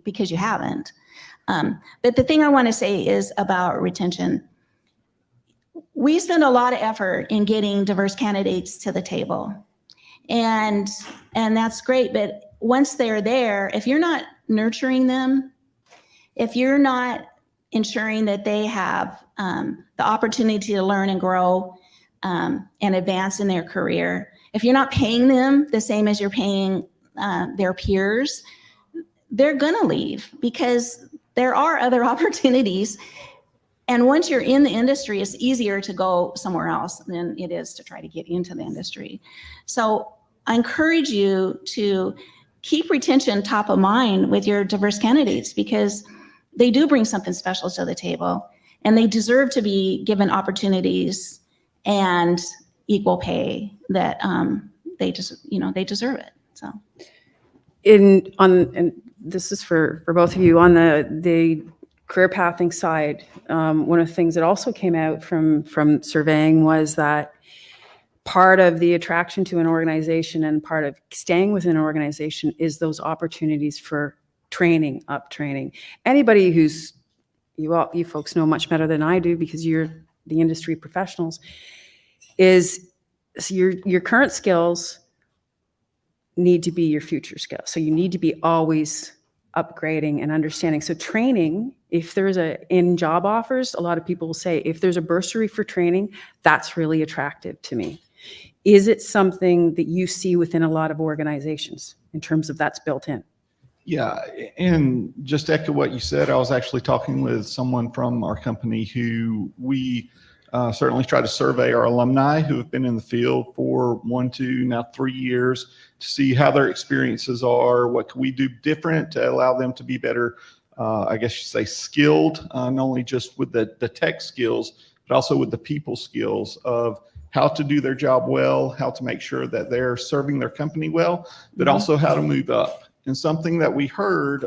Because you haven't. But the thing I want to say is about retention. We spend a lot of effort in getting diverse candidates to the table. And that's great, but once they're there, if you're not nurturing them, if you're not ensuring that they have the opportunity to learn and grow and advance in their career, if you're not paying them the same as you're paying their peers, they're gonna leave because there are other opportunities. And once you're in the industry, it's easier to go somewhere else than it is to try to get into the industry. So I encourage you to keep retention top of mind with your diverse candidates, because they do bring something special to the table, and they deserve to be given opportunities and equal pay that they just, they deserve it. So, and this is for both of you on the career pathing side. One of the things that also came out from surveying was that part of the attraction to an organization and part of staying within an organization is those opportunities for training, up training. Anybody who's, you folks know much better than I do because you're the industry professionals, is your current skills need to be your future skills. So you need to be always upgrading and understanding. So training, if there's in job offers, a lot of people will say, if there's a bursary for training, that's really attractive to me. Is it something that you see within a lot of organizations in terms of that's built in? Yeah, and just to echo what you said, I was actually talking with someone from our company who we certainly try to survey our alumni who have been in the field for 1, 2, now 3 years to see how their experiences are, what can we do different to allow them to be better, I guess you say skilled, not only just with the tech skills, but also with the people skills of how to do their job well, how to make sure that they're serving their company well, but also how to move up. And something that we heard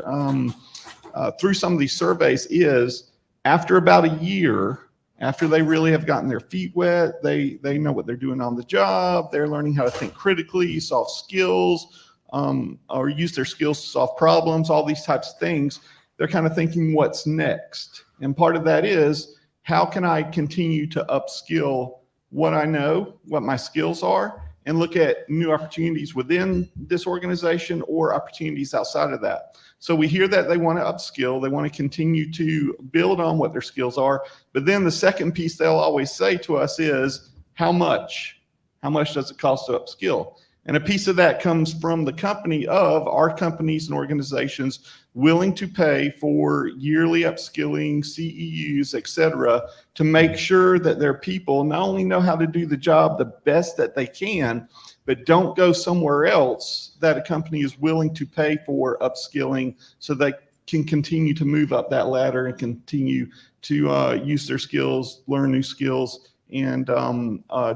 through some of these surveys is after about a year, after they really have gotten their feet wet, they know what they're doing on the job, they're learning how to think critically, solve skills, or use their skills to solve problems, all these types of things. They're kind of thinking, what's next? And part of that is, how can I continue to upskill what I know, what my skills are, and look at new opportunities within this organization or opportunities outside of that. So we hear that they want to upskill, they want to continue to build on what their skills are. But then the second piece they'll always say to us is, how much? How much does it cost to upskill? And a piece of that comes from the company of our companies and organizations willing to pay for yearly upskilling, CEUs, et cetera, to make sure that their people not only know how to do the job the best that they can, but don't go somewhere else that a company is willing to pay for upskilling so they can continue to move up that ladder and continue to use their skills, learn new skills, and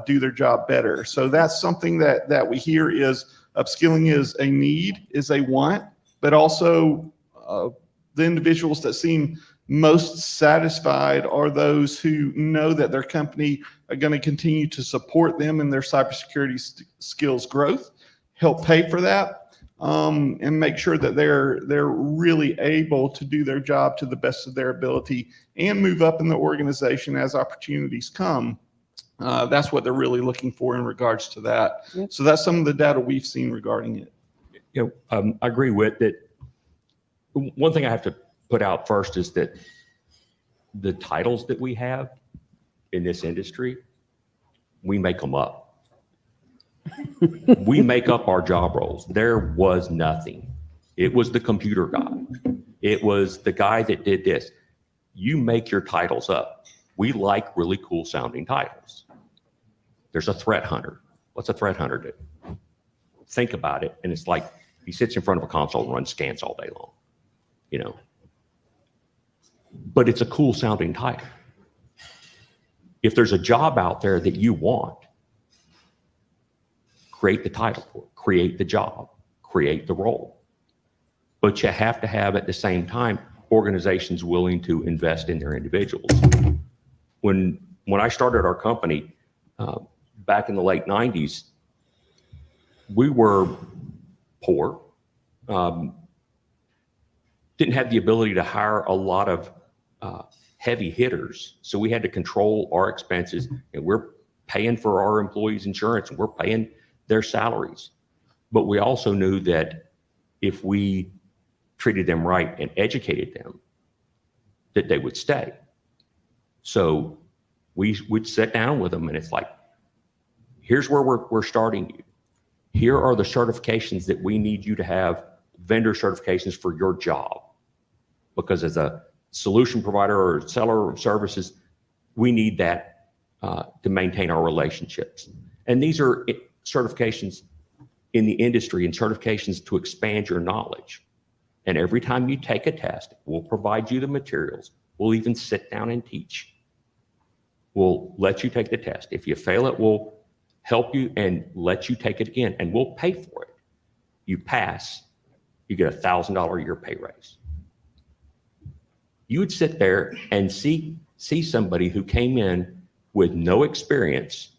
do their job better. So that's something that we hear is upskilling is a need, is a want, but also the individuals that seem most satisfied are those who know that their company are going to continue to support them in their cybersecurity skills growth, help pay for that, and make sure that they're really able to do their job to the best of their ability and move up in the organization as opportunities come. That's what they're really looking for in regards to that. Yep. So that's some of the data we've seen regarding it. I agree with that. One thing I have to put out first is that the titles that we have in this industry, we make them up. We make up our job roles. There was nothing It was the computer guy. It was the guy that did this. You make your titles up. We like really cool sounding titles. There's a threat hunter. What's a threat hunter do? Think about it, and it's like he sits in front of a console and runs scans all day long, you know. But it's a cool sounding title. If there's a job out there that you want, create the title for it, create the job, create the role. But you have to have at the same time organizations willing to invest in their individuals. When I started our company back in the late 90s, we were poor, didn't have the ability to hire a lot of heavy hitters. So we had to control our expenses, and we're paying for our employees' insurance and we're paying their salaries. But we also knew that if we treated them right and educated them, that they would stay. So we would sit down with them, and it's like, here's where we're starting you. Here are the certifications that we need you to have, vendor certifications for your job. Because as a solution provider or seller of services, we need that to maintain our relationships. And these are certifications in the industry and certifications to expand your knowledge. And every time you take a test, we'll provide you the materials. We'll even sit down and teach. We'll let you take the test. If you fail it, we'll help you and let you take it again, and we'll pay for it. You pass, you get a $1,000 a year pay raise. You would sit there and see somebody who came in with no experience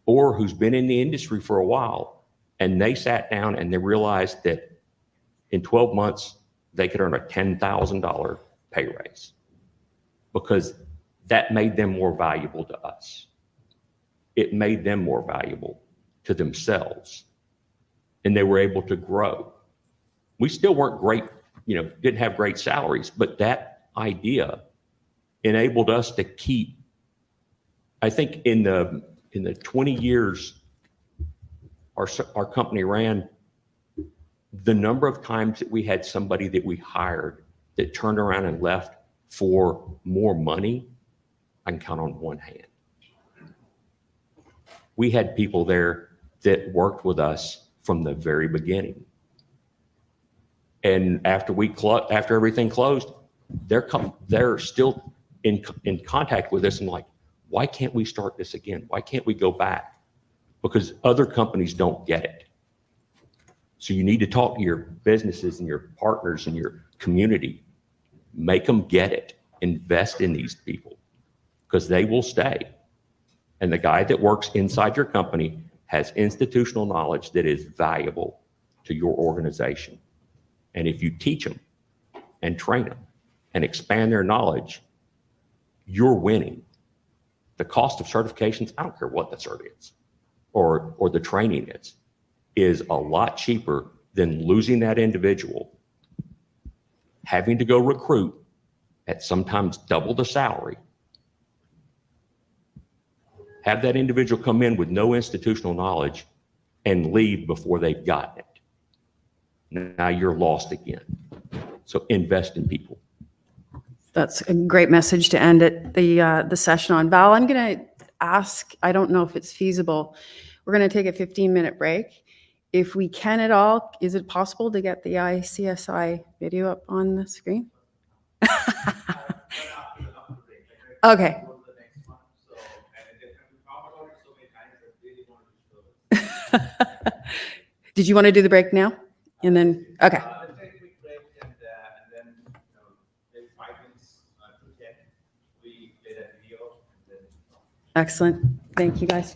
or who's been in the industry for a while, and they sat down and they realized that in 12 months, they could earn a $10,000 pay raise because that made them more valuable to us. It made them more valuable to themselves, and they were able to grow. We still weren't great, didn't have great salaries, but that idea enabled us to keep, I think in the 20 years our company ran, the number of times that we had somebody that we hired that turned around and left for more money, I can count on one hand. We had people there that worked with us from the very beginning. And after everything closed, they're still in contact with us and like, why can't we start this again? Why can't we go back? Because other companies don't get it. So you need to talk to your businesses and your partners and your community. Make them get it. Invest in these people because they will stay. And the guy that works inside your company has institutional knowledge that is valuable to your organization. And if you teach them and train them and expand their knowledge, you're winning. The cost of certifications, I don't care what the cert is or the training is a lot cheaper than losing that individual, having to go recruit at sometimes double the salary, have that individual come in with no institutional knowledge and leave before they've gotten it. Now you're lost again. So invest in people. That's a great message to end it, the session on. Val, I'm going to ask, I don't know if it's feasible, we're going to take a 15-minute break. If we can at all, is it possible to get the ICSI video up on the screen? Okay. Did you want to do the break now? And then, okay. Excellent. Thank you, guys.